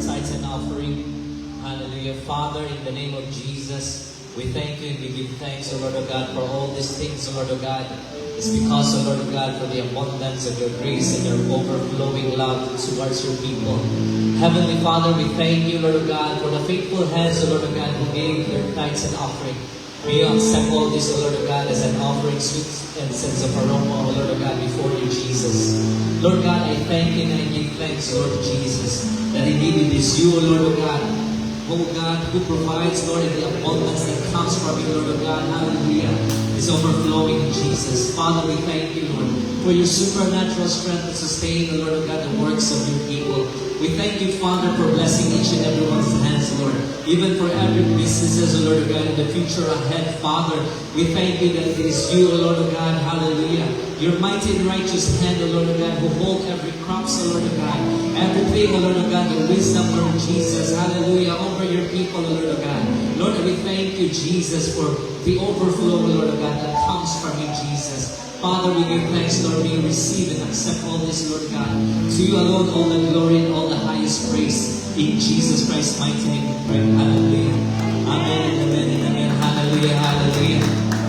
tithes and offering. Hallelujah. Father, in the name of Jesus, we thank you and we give thanks, O Lord of God, for all these things, O Lord of God. It's because, O Lord of God, for the abundance of your grace and your overflowing love towards your people. Heavenly Father, we thank you, Lord of God, for the faithful hands, O Lord of God, who gave their tithes and offering. May you accept all this, O Lord of God, as an offering, sweet and sense of aroma, O Lord of God, before you, Jesus. Lord God, I thank you and I give thanks, Lord Jesus, that indeed it is you, O Lord of God, who provides, Lord, the abundance that comes from you, Lord of God, hallelujah, is overflowing in Jesus. Father, we thank you, Lord, for your supernatural strength to sustain, O Lord of God, the works of your people. We thank you, Father, for blessing each and everyone's hands, Lord. Even for every businesses, O Lord of God, in the future ahead, Father, we thank you that it is you, O Lord of God, hallelujah. Your mighty and righteous hand, O Lord of God, who hold every crops, O Lord of God. Everything, O Lord of God, the wisdom, Lord Jesus, hallelujah, over your people, O Lord of God. Lord, we thank you, Jesus, for the overflow, O Lord of God, that comes from you, Jesus. Father, we give thanks, Lord. We receive and accept all this, Lord God. To you alone, all the glory and all the highest praise. In Jesus Christ's mighty name we pray. Hallelujah. Amen and amen and amen. Hallelujah, hallelujah.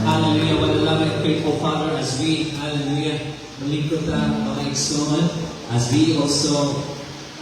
Hallelujah. What a loving and faithful Father, as we, hallelujah, malingkod na mga igsoon, as we also,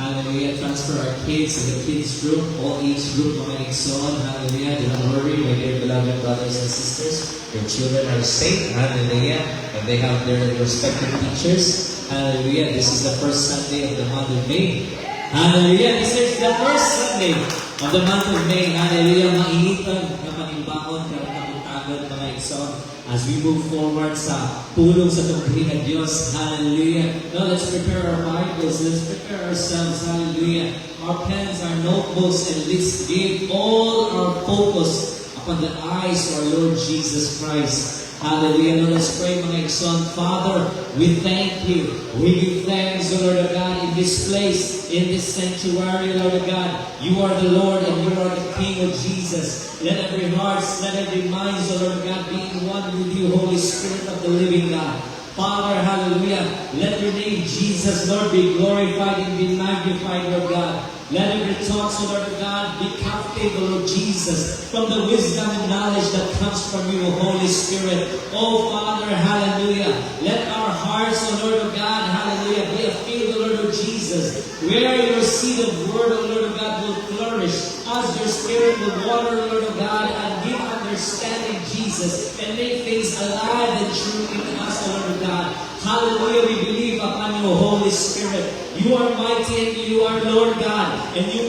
hallelujah, transfer our kids in the kids' room, all age group, mga igsoon, hallelujah. Do not worry, my dear beloved brothers and sisters. Your children are safe, hallelujah, and they have their respective teachers. Hallelujah. This is the first Sunday of the month of May. Hallelujah. This is the first Sunday of the month of May. Hallelujah. Mainitan na panimbaon, kapagod mga igsoon, as we move forward sa pulong sa tungkulin ng Diyos. Hallelujah. Now let's prepare our Bibles. Let's prepare ourselves. Hallelujah. Our pens, our notebooks, and let's give all our focus upon the eyes of our Lord Jesus Christ. Hallelujah. Now let's pray, mga igsoon. Father, we thank you. We give thanks, O Lord of God, in this place, in this sanctuary, Lord of God. You are the Lord and you are the King of Jesus. Let every heart, let every mind, O Lord of God, be in one with you, Holy Spirit of the living God. Father, hallelujah. Let your name, Jesus, Lord, be glorified and be magnified, Lord God. Let every thought, O Lord of God, be captive, O Lord Jesus, from the wisdom and knowledge that comes from you, Holy Spirit. Oh, Father, hallelujah. Let our hearts, O Lord of God, hallelujah, be a field, O Lord of Jesus, where your seed of word, O Lord of God, will flourish, as your Spirit will water, O Lord of God, and give understanding, Jesus, and make things alive and true in us, O Lord of God. Hallelujah, we believe upon you, Holy Spirit. You are mighty and you are Lord God, and you,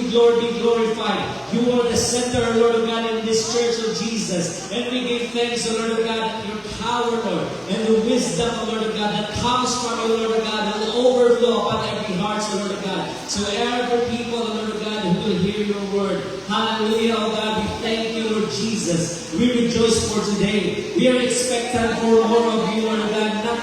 Lord, be glorified. You are the center, Lord of God, in this church of Jesus. And we give thanks, O Lord of God, your power, Lord, and the wisdom, O Lord of God, that comes from you, Lord of God, that will overflow upon every heart, O Lord of God. So every people, O Lord of God, who will hear your word. Hallelujah, O God, we thank you, Lord Jesus. We rejoice for today. We are expectant for more of you, Lord of God. Not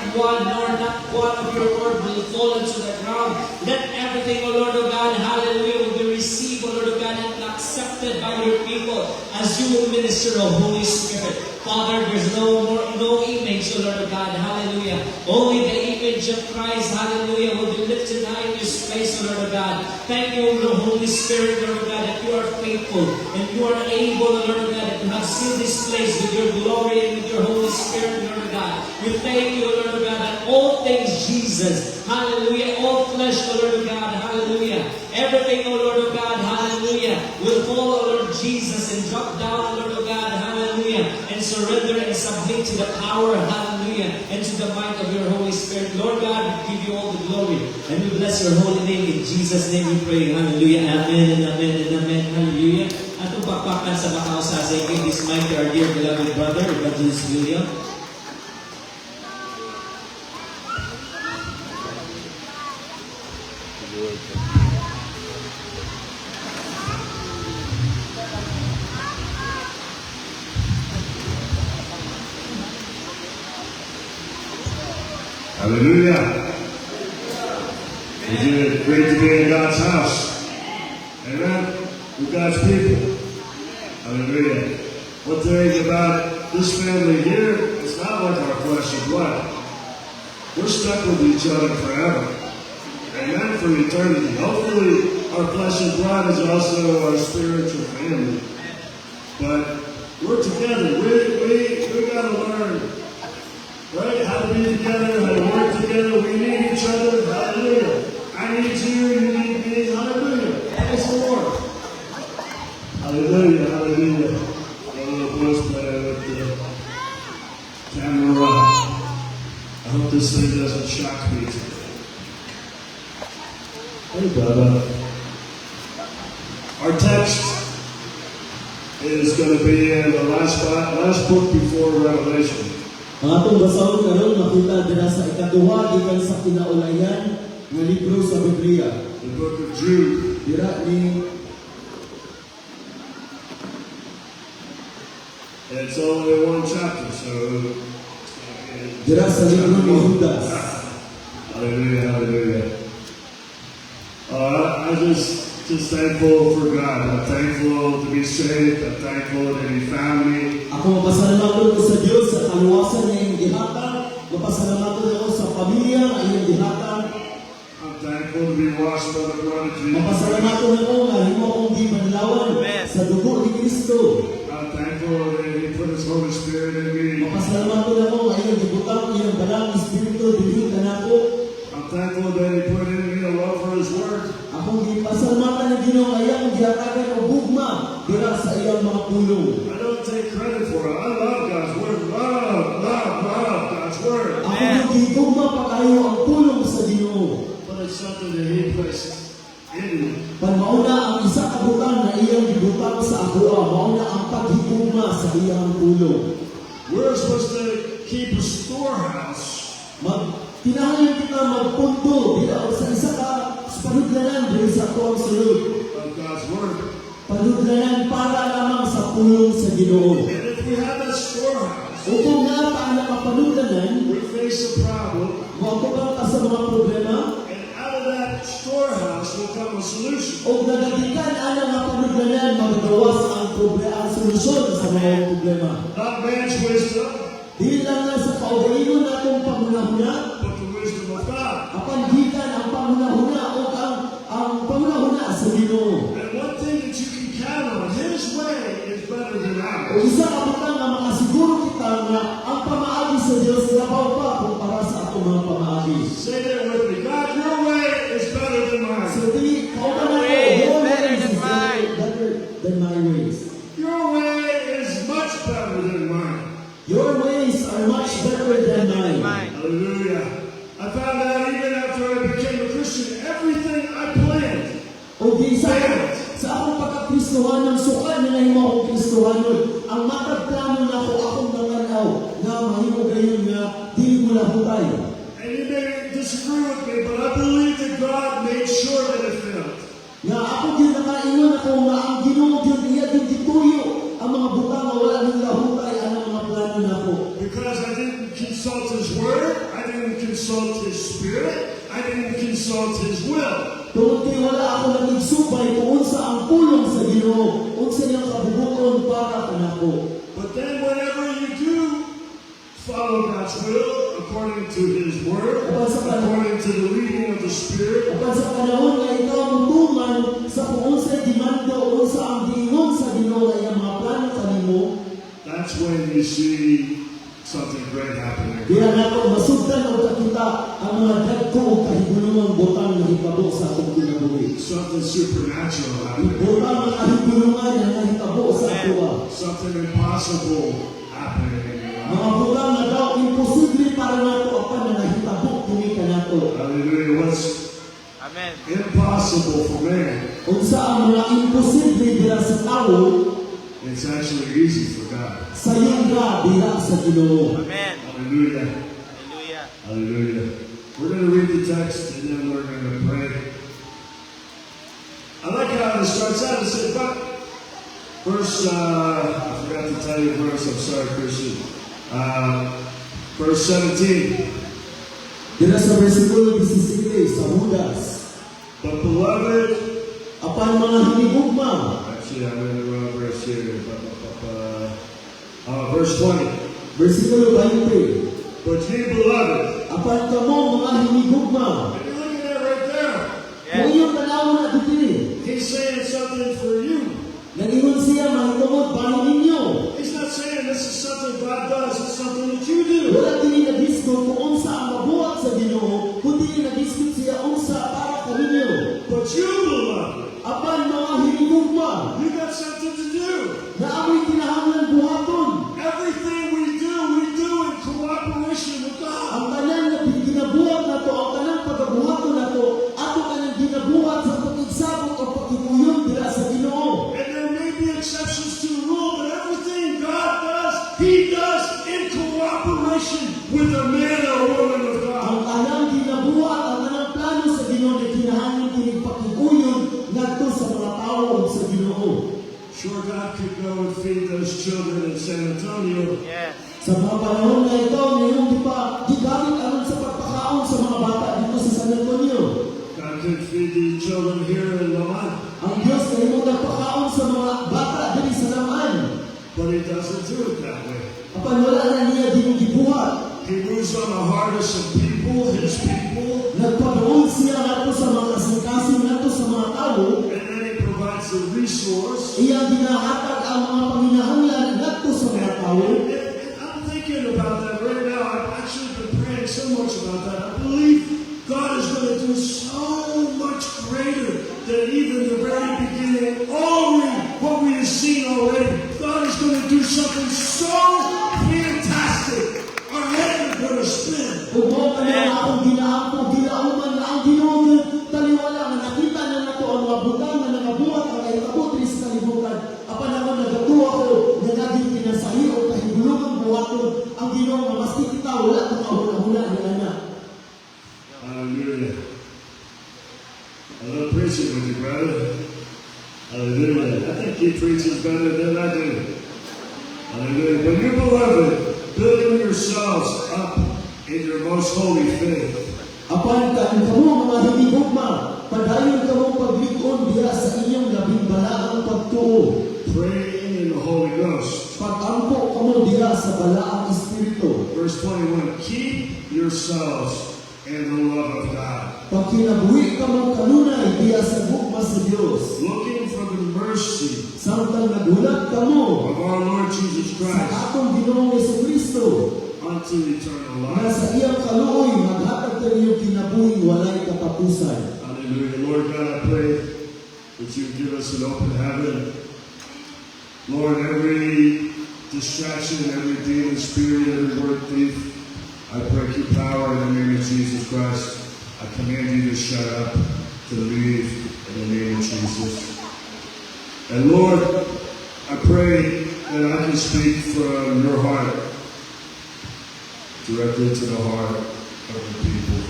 one of your word will fall into the ground. Let everything, O Lord of God, hallelujah, will be received, O Lord of God, and accepted by your people as you will minister, O Holy Spirit. Father, there's no image, O Lord of God, hallelujah. Only the image of Christ, hallelujah, will be lifted high in this place, O Lord of God. Thank you, Lord, Holy Spirit, Lord of God, that you are faithful and you are able, Lord of God, to have sealed this place with your glory and with your Holy Spirit, Lord of God. We thank you, Lord of God, that all things, Jesus, hallelujah, all flesh, O Lord of God, hallelujah. Everything, O Lord of God, hallelujah, will fall, O Lord Jesus, and drop down, O Lord of God, hallelujah, and surrender and submit to the power, hallelujah, and to the might of your Holy Spirit. Lord God, we give you all the glory, and we bless your holy name. In Jesus' name we pray, hallelujah, amen and amen and amen, hallelujah. Atong pakpakan sa makausas, I give this mic to our dear beloved brother, Evangelist William. Hallelujah. Is it great to be in God's house? Amen. With God's people. Hallelujah. One thing about this family here, it's not like our flesh and blood. We're stuck with each other forever. Amen. For eternity. Hopefully, our flesh and blood is also our spiritual family. But we're together. We got to learn, right? How to be together, how to work together. We need each other. Hallelujah. I need you, you need me. Hallelujah. Praise the Lord. Hallelujah, hallelujah. A little voice player with the camera on. I hope this thing doesn't shock me today. Hey, brother. Our text is going to be in the last book before Revelation. Ang atong basahon karon makita dira sa ikaduha gikan sa kinaulayan nga libro sa Biblia. The book of Jude. Dira ni It's only one chapter, so dira sa libro ni Judas. hallelujah, hallelujah. I'm just thankful for God. I'm thankful to be saved. I'm thankful to be family. Ako mapasalamatan ko sa Dios sa kaluwasan niya iyang gihatag, mapasalamatan ako sa pamilya nga iyang gihatag. I'm thankful to be washed by the blood of Jesus. Mapasalamatan ako nga himo akong gibanlawan sa dugo ni Kristo. I'm thankful that He put His Holy Spirit in me. Mapasalamatan ako nga iyang gibutang iyang dalang espiritu dinhi kanako. I'm thankful that He put in me a love for His Word. Akong gipasalamatan ni Ginoo nga iyang gihatagan og gugma dira sa iyang mga pulong. I don't take credit for it. I love God's Word. Love God's Word. Ako gigugma pa kayo ang pulong sa Ginoo. But it's something that He placed in me. Panmauna ang isa ka butang na iyang gibutang sa ako, mauna ang paghigugma sa iyang pulong. We're supposed to keep a storehouse Kinahanglan kita magpunto dira sa isa ka panudlanan diri sa tuwang sulod. of God's Word. Panudlanan para lamang sa pulong sa Ginoo. And if we have that storehouse, Kung nga pa ang nakapanudlanan, we face a problem, makapag ka sa mga problema, and out of that storehouse will come a solution. o nagadikan ang mga panudlanan, magagawas ang problema, ang solusyon sa mga problema. Not man's wisdom, Dili lang na sa kaugalingon natong pangunahuna, but the wisdom of God. apan gikan ang pangunahuna o ang pangunahuna sa Ginoo. And one thing that you can count on, His way is better than O ours. isa ka butang nga makasiguro kita nga ang pamaagi sa Dios labaw pa kumpara sa atong mga pamaagi. Say that with me. God, your way is better than mine. So di kaugalan ko, your ways is better than my ways. Your way is much better than mine. Your ways are much better than mine. Hallelujah. I found out even after I became a Christian, everything I planned. O di sa akong pagka-Kristohanon, sukan na nahimo akong Kristohanon, ang matagplano na ako akong nanganaw na mahimo gayon nga dili mo labutay. And you may disagree with me, but I believe that God made sure that it failed. Nga ako din nakaingon ako nga ang Ginoo gyud iya gyud gituyo ang mga butang nga wala ning lahutay ang mga plano nako. Because I didn't consult His Word, I didn't consult His Spirit, I didn't consult His will. Tungod kay wala ako nagigsubay kung unsa ang pulong sa Ginoo, unsa niyang kabubuton para kanako. But then whenever you do follow God's will, according to His Word, according to the leading of the Spirit, Kapag sa panahon nga ikaw mutuman sa kung unsa dimando o unsa ang giingon sa Ginoo nga iyang mga plano kanimo, that's when you see something great happening. diha nato masugdan og kakita ang mga dagko ug kahigulungang butang nga hitabo sa atong kinabuhi. Something supernatural happening. Butang nga kahigulungan nga nahitabo sa atuwa. Something impossible happening in your life. Mga butang nga daw imposible para nato apan nga nahitabo kini kanato. Hallelujah. What's impossible for man, Unsa ang mga imposible diha sa tawo, it's actually easy for God. sayang ra diha sa Ginoo. Hallelujah. Hallelujah. We're going to read the text and then we're going to pray. I like how it starts out. It says, but I forgot to tell you the verse. I'm sorry, Christian. Verse 17. Diha sa bersikulo 17 sa Judas. But beloved, Apan mga hinigugma, actually I'm in the wrong verse here. Verse 20. bersikulo 20. But ye beloved, Apan kamo mga hinigugma, and you're looking at it right there. mo iyong tanawon na dito. ka. You got something to do. Na amoy kinahanglan buhaton. Everything we do in cooperation with God. Ang tanan nga ginabuhat nato, ang tanang pagabuhaton nato, ato kanang ginabuhat sa pakigsabot o pakiguyon dira sa Ginoo. And there may be exceptions to the rule, but everything God does, He does in cooperation with a man or woman of God. Ang tanang ginabuhat, ang tanang plano sa Ginoo na kinahanglan kining pakiguyon ngadto sa mga tawo ug sa Ginoo. Sure, God could go and feed those children in San Antonio. Sa mga panahon na ito, mayroong di pa gigamit aron sa pagpakaon sa mga bata dito sa San Antonio. God could feed the children here in Laman. Ang Diyos na imo nagpakaon sa mga bata diri sa Laman. But He doesn't do it that way. Apan wala na niya din gibuhat. He moves on the hardest of people, His people, Nagpadoon siya nato sa mga kasing-kasing nato sa mga tao. and then He provides the resource. Iyang ginahatag ang mga panginahanglan nato sa mga tao. And I'm thinking about that right now. I've actually been praying so much about that. I believe God is going to do so much greater than even the very beginning. What we have seen already. God is going to do something so fantastic. Our heads are going to spin. Ug mao kaniya akong ginaampo, ginauman na ang Ginoo taliwala nga nakita na nato ang mga butang nga nakabuhat ang kahitabo diri sa kalibutan. Apan ako nagatuwa ko nga naging pinasahi o kahigulungan buhaton ang Ginoo nga maski kita wala kang kahula-hula niana. Hallelujah. I love preaching with you, brother. Hallelujah. I think he preaches better than I do. Hallelujah. When you're beloved, building yourselves up in your most holy faith. Apan kamo mga hinigugma, padayon kamo paglig-on diha sa inyong labing balaang pagtuo. Praying in the Holy Ghost. Pag-ampo kamo diha sa balaang espiritu. Verse 21, keep yourselves in the love of God. Pagkinabuhi kamo kanunay diha sa gugma sa Dios. Looking for the mercy Samtang nagulat kamo of our Lord Jesus sa Christ atong Ginoong Jesucristo unto eternal na life. sa iyang kaluoy maghatag kaniyong kinabuhing walay katapusan. Hallelujah. Lord God, I pray that you give us an open heaven. Lord, every distraction, every demon spirit, every word thief, I break your power in the name of Jesus Christ. I command you to shut up, to leave in the name of Jesus. And Lord, I pray that I can speak from your heart directly to the heart of the people.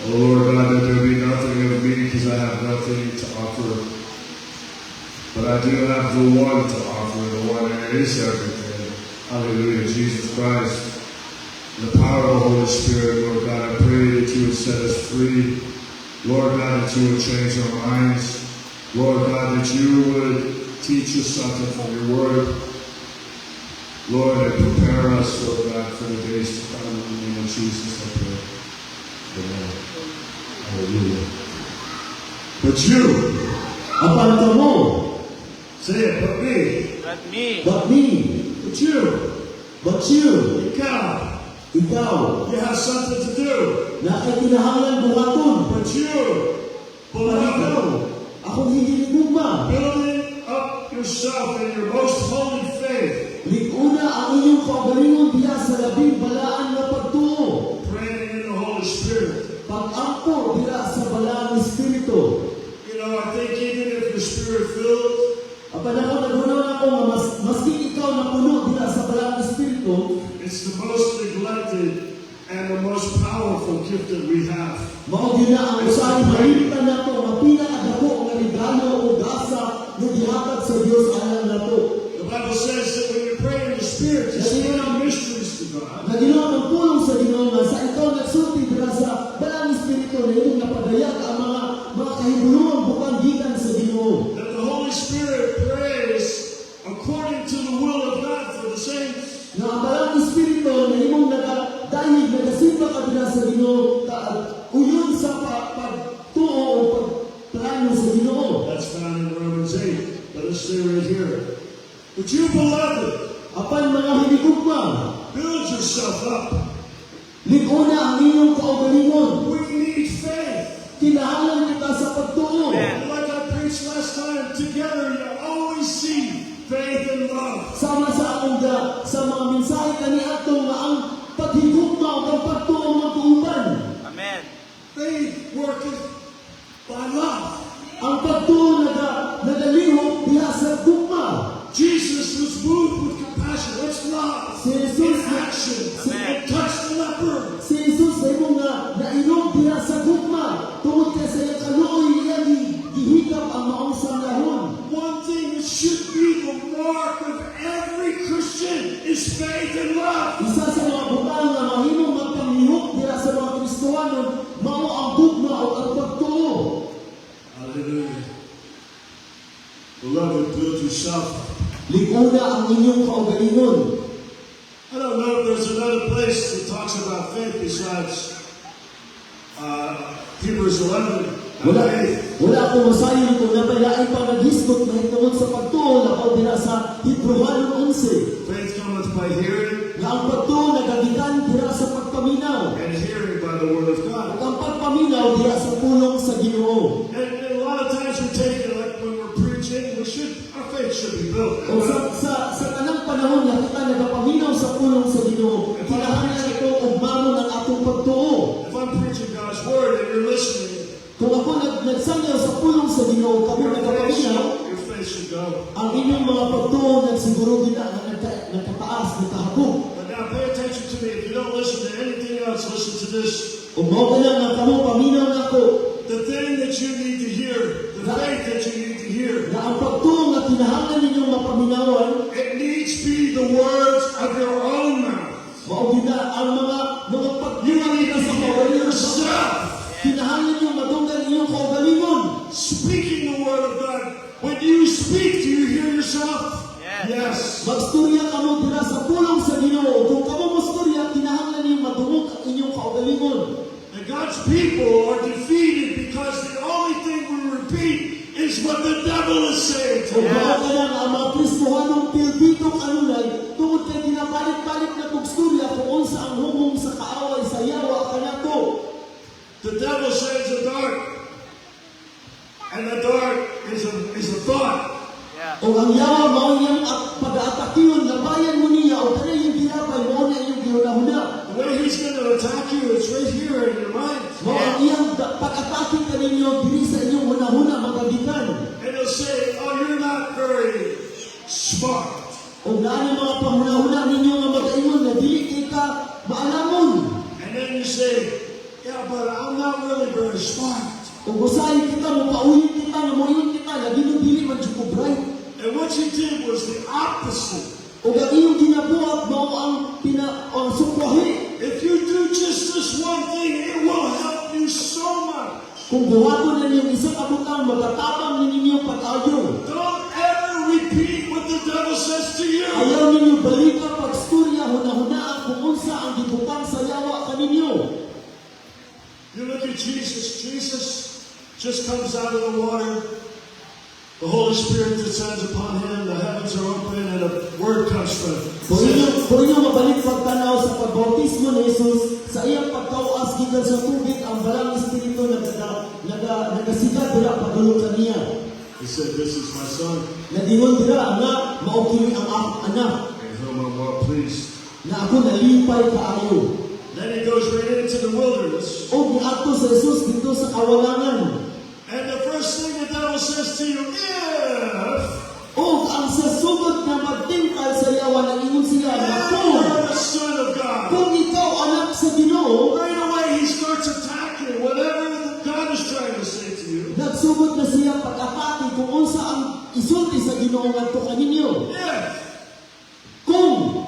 Oh Lord God, that there be nothing of me because I have nothing to offer. But I do have the one to offer, the one that is everything. Hallelujah, Jesus Christ. In the power of the Holy Spirit, Lord God, I pray that you would set us free. Lord God, that you would change our minds. Lord God, that you would teach us something from your word. Lord, and prepare us, Lord God, for the days to come. In the name of Jesus, I pray. Amen. Hallelujah. But you, Apan kamo, say it, but me, But me, but me, but you, but you, God, ikaw, you have something to do. na kay kinahanglan buhaton. But you, Ikaw, beloved, akong hindi nigugma. building up yourself in your most holy faith, Likuna ang inyong kaugalingon diha sa labing balaan nga pagtuo. praying in the Holy Spirit. Pag-ampo diha sa balaang espiritu. You know, I think even if you're spirit-filled, Apan ako nagunaw ako nga maski ikaw na puno diha sa balaang espiritu, it's the most neglected and the most powerful gift that we have. mao gyud na ang usahay malimtan nato nga pinakadako nga regalo o gasa nga gihatag sa Dios alang nato. The Bible says that when you pray in the Spirit, you speak mysteries to God. Nga Ginoo ang pulong sa Ginoo nga sa ikaw nagsulti diha sa balaang espiritu na imong napadayag ang mga kahibulungan bukang gikan sa Ginoo. That the Holy Spirit prays according to the will of God for the saints. Nga ang balaang espiritu na imong nagadayig nagasimba ka diha sa Ginoo uyon sa pagtuo o pagplano sa Ginoo. That's found in Romans 8. Let us stay right here. But you, beloved, Apan mga hinigugma, build yourself up. likuna ang inyong kaugalingon. We need faith. Kinahanglan kita sa pagtuo. And like I preached last time, ug sa mga mensahe kani ato nga ang paghigugma ug ang pagtuo magtuuban. Amen. Faith worketh by love. Ang pagtuo nagalihok diha sa gugma. Jesus was moved with compassion. That's love. Si Jesus In action. Amen. And touched the leper. Si Jesus ay mo nga nainog diha sa gugma tungod kay sa iyang kaluoy iya gihigap ang maong sanggahon. One thing that should be the mark of every Christian is faith and love. Isa sa mga butang nga mahimong magpanglihok diha sa mga Kristohanon mao ang gugma o ang pagtuo. Hallelujah. Beloved, build yourself up. Likuna ang inyong kaugalingon. I don't know if there's another place that talks about faith besides Hebrews 11. Wala akong masayon kung napailain pa naghisgot na hitungod sa pagtuo labaw diha sa Hebrewanon 11. Faith cometh by hearing, Nga ang pagtuo nagagikan diha sa pagpaminaw. and hearing by the word of God. Ug ang pagpaminaw diha sa pulong sa Ginoo. And a lot of times we take it like when we're preaching, our faith should be built. O sa tanang panahon nga kita nagapaminaw sa pulong sa Ginoo, kinahanglan ito ugmamon ang atong pagtuo. If I'm preaching God's word and you're listening, Kung ako nagsanyaw sa pulong sa Ginoo, kamo nagapaminaw, your faith should go. ang inyong mga pagtuo nagsiguro gina nga nagkataas, nagkahabog. But now pay attention to me. If you don't listen to anything else, listen to this. Kung mao ka lang nga kamo paminaw nako, The thing that you need to hear, the faith that you need to hear, na ang pagtuo nga kinahanglan ninyong mapaminawan, it needs to be the words of your own mouth. mao gina ang mga You pagtuo need to sa hear kaugalingon. yourself Kinahanglan niyo madunggan inyong kaugalingon. speaking the word of God. When you speak, do you hear yourself? Yes. Magstorya kamo dira sa pulong sa Ginoo. Kung kamo mostorya, kinahanglan niyo madungog ang inyong kaugalingon. And God's people are defeated because the only thing we repeat is what the devil is saying to Kung us. mao ka lang ang mga Kristohanong pilbitong kanunay, tungod kay ginabalik-balik na pagstorya kung unsa ang humong sa kaaway sa yawa kanato. The devil says the dark, and the dark is a thought. Yeah. O ang yawa mao niyang pag-aatakiyon, labayan mo niya o tanay yung ginapay mo na iyong ginunahuna. The way he's going to attack you is right here in your mind. Mao ang iyang pag-atake ka ninyo diri sa inyong hunahuna magagikan. And he'll say, oh, you're not very smart. O naano mga panghunahuna ninyo nga mag-ingon na dili kay ka maalamon. And then you say, yeah, but I'm not really very smart. Kung usahay kita, mapaulit kita, namuyon kita, lagi nung dili man siya ko bright. And what you did was the opposite. O ang iyong ginabuhat, mao ang sukwahi. If you do just this one thing, it will help you so much. Kung buhaton na niyong isang kabutang, magatabang ninyong pag-ayo. Don't ever repeat what the devil says to you. Ayaw ninyo balikan pagstorya, hunahunaan kung unsa ang gibutang sa yawa kaninyo. You look at Jesus. Jesus just comes out of the water. The Holy Spirit descends upon him. The heavens are open and a word comes from him. Kung inyo mabalik pagtanaw sa pagbautismo ni Jesus, sa iyang pagkawas gikan sa tubig, ang balang espiritu nagasigat dira padulong kaniya. He said, this is my son, Nadingon dira nga mao kini ang akong anak in whom I'm well pleased. na ako nalipay kaayo. Then he goes right into the wilderness. O giadto sa Jesus dito sa kawalangan. And the first thing the devil says to you, if O ang sa sugod na magtingkal sa yawa na ingon siya na you're the Son of God, kung ikaw anak sa Ginoo, right away he starts attacking whatever God is trying to say to you. nagsugod na siya pag-atake kung unsa ang isulti sa Ginoo ngadto kaninyo. If, Kung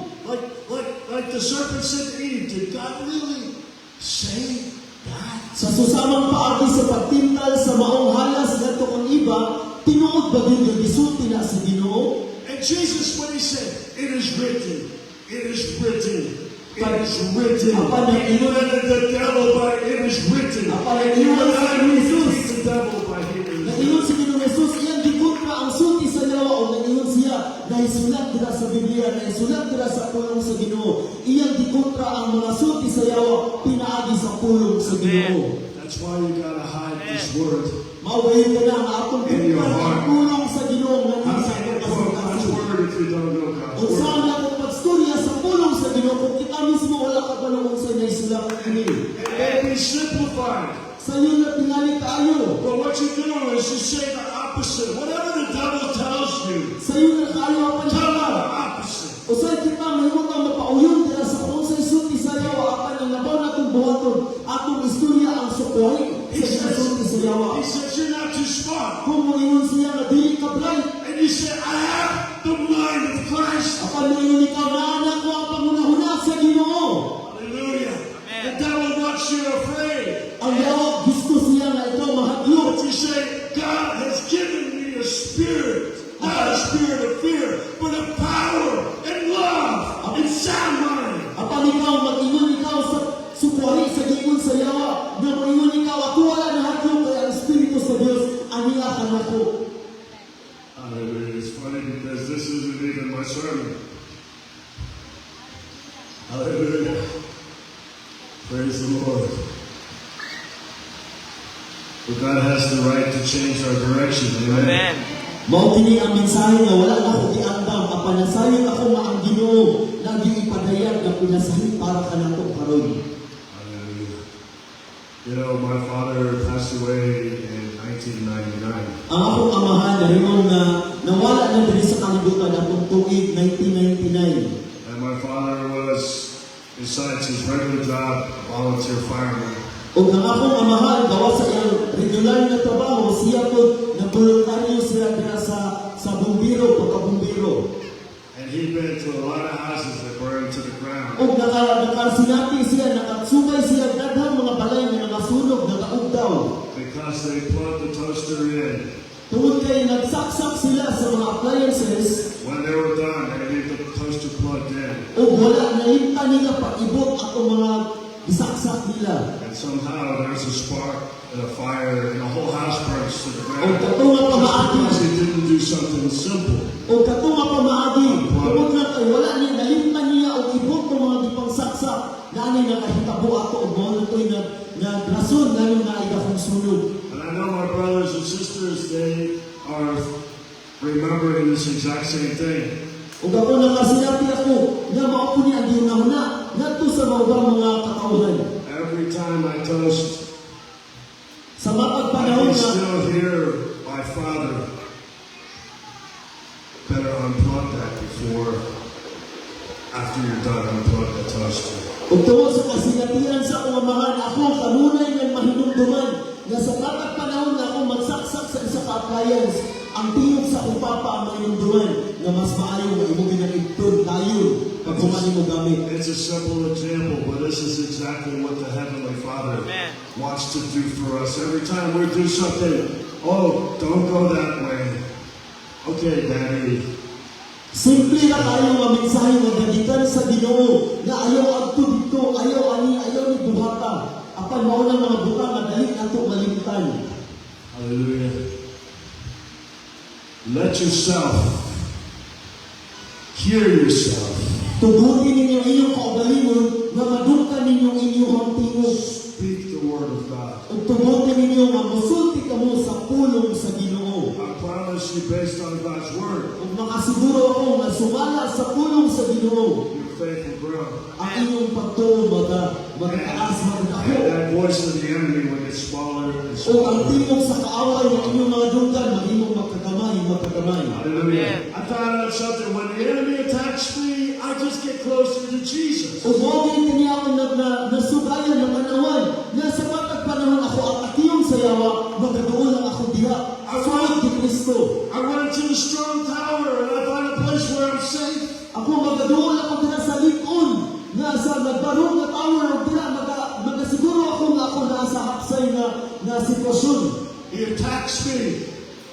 like the serpent said to Eve, did God really say that? sa susamang paagi sa pagtintal sa maong halas ngadto kang iba, tinuod ba gyud nga gisulti na sa Ginoo? And Jesus, when he said, it is written, it is written, it is written. You let the devil by it is written. You and I defeat the devil by hearing. Naingon si Ginoong Jesus, iyang gikontra ang sulti sa yawa o naingon siya naisulat dira sa Biblia, naisulat dira sa pulong sa Ginoo. Iyang gikontra ang mga sulti sa yawa pinaagi sa pulong sa Ginoo. That's why you gotta hide this word. Mauwayin ka na ang atong In your pulong heart. pulong sa Ginoo nga How nasa can you atong quote God's kasing. word if you don't know God's Kung word? saan ako what you do is you say the opposite. Whatever the devil tells you, Sa iyo na kayo apan tell him kita. the opposite. Usay kita mahimo kang mapauyon dira sa kung sa isulti sa yawa apan ang labaw natong buhaton atong istorya ang sukoy He sa says, isulti sa yawa. you're not too smart. Kung moingon siya nga dili ka bright, And you say, I have the mind of Christ. apan moingon ikaw na anak ko ang pangunahuna sa Ginoo. Hallelujah. The devil wants you afraid. Ang yawa gusto siya nga ikaw mahadlok. But you say, God has given me a spirit, not a spirit of fear, but of power and love and sound mind. Apan ikaw mag-ingon ikaw sa sukuhay sa gigon sa yawa na moingon ikaw ako wala na hadlok kay ang Espiritu sa Dios aniya kanako. Hallelujah. It's funny because this isn't even my sermon. Hallelujah. Praise the Lord. But God has the right to change our direction. Amen. Mao kini ang mensahe nga wala na ko giandam apan nasayon ako nga ang Ginoo lagi ipadayag nga pinasahi para kanato karon. Hallelujah. You know, my father passed away in 1999. Ang akong amahan narimong na nawala na diri sa kalibutan atong tuig 1999. And my father was, besides his regular job, a volunteer fireman. Ug ang akong amahan gawa sa iyang regular na trabaho siya po nagboluntaryo siya dira sa bumbiro pagkabumbiro. And he'd been to a lot of houses that burned to the ground. Ug nakasinati siya nakatsugay siya daghang mga balay nga nasunog nakaugdaw. Because they plugged the toaster in. Tungod kay nagsaksak sila sa mga appliances When they were done, they leave the toaster plugged in. ug wala na himta nila pag-ibot atong mga gisaksak nila. And somehow there's a spark and a fire and the whole house burns to the Ug ground. katunga pamaagi Because he didn't do something simple. ug katunga pamaagi tungod na kay wala niya nahimta niya og ibot ng mga gipangsaksak na ani nakahitabo ato og mao toy na rason nganong naay dakong sunog. And I know my brothers and sisters, they are remembering this exact same thing. Ug ako nakasinapi ako nga mao po ni ang ginahuna ngadto sa maubang mga katawhan. Every time I toast, Sa matag I panahon can nga still hear my father. Better unplug that before, after you're done, unplug the toaster. ug tungod sa kasinatian sa akong amahan ako kanunay nga mahinumduman nga sa matag panahon nga ako magsaksak sa isa ka appliance ang tingog sa akong papa ang mahinumduman nga mas maayo nga imo ginagitod dayon pag humani mo gamit. It's a simple example, but this is exactly what the Heavenly Father wants to do for us. Every time we do something, oh, don't go that way. Okay, Daddy. Simple na tayo nga mensahe nga gagikan sa Ginoo nga ayaw adto dito, ayaw ani, ayaw ni buhata. Apan mao lang mga buka nga dali ato malimtan. Hallelujah. Let yourself hear yourself. Tugutin ninyo inyong kaugalingon nga madungkan ninyong inyong tingog. Speak the word of God. Ug tugutin ninyo nga mosulti kamo sa pulong sa Ginoo. I promise you, based on God's word, Ug makasiguro ako nga sumala sa pulong sa Ginoo your faith will grow. ang inyong pagtuo magtaas And magdako. that voice of the enemy will get smaller and O ang smaller. tingog sa kaaway ng inyong mga dunggan mahimong magkagamay. Hallelujah. I found out something. When the enemy attacks me, I just get closer to Jesus. Ug mao gyud kini ako nasugayan ng panahon nga sa matag panahon ako ang atiyong sayawa magaduol lang ako diha. Sunod ni Kristo. I run to the strong tower and I find a place where I'm safe. Ako magaduol ako diha sa likon nga sa nagbarong nga tower ug diha magasiguro ako nga ako nasa haksay nga sitwasyon. He attacks me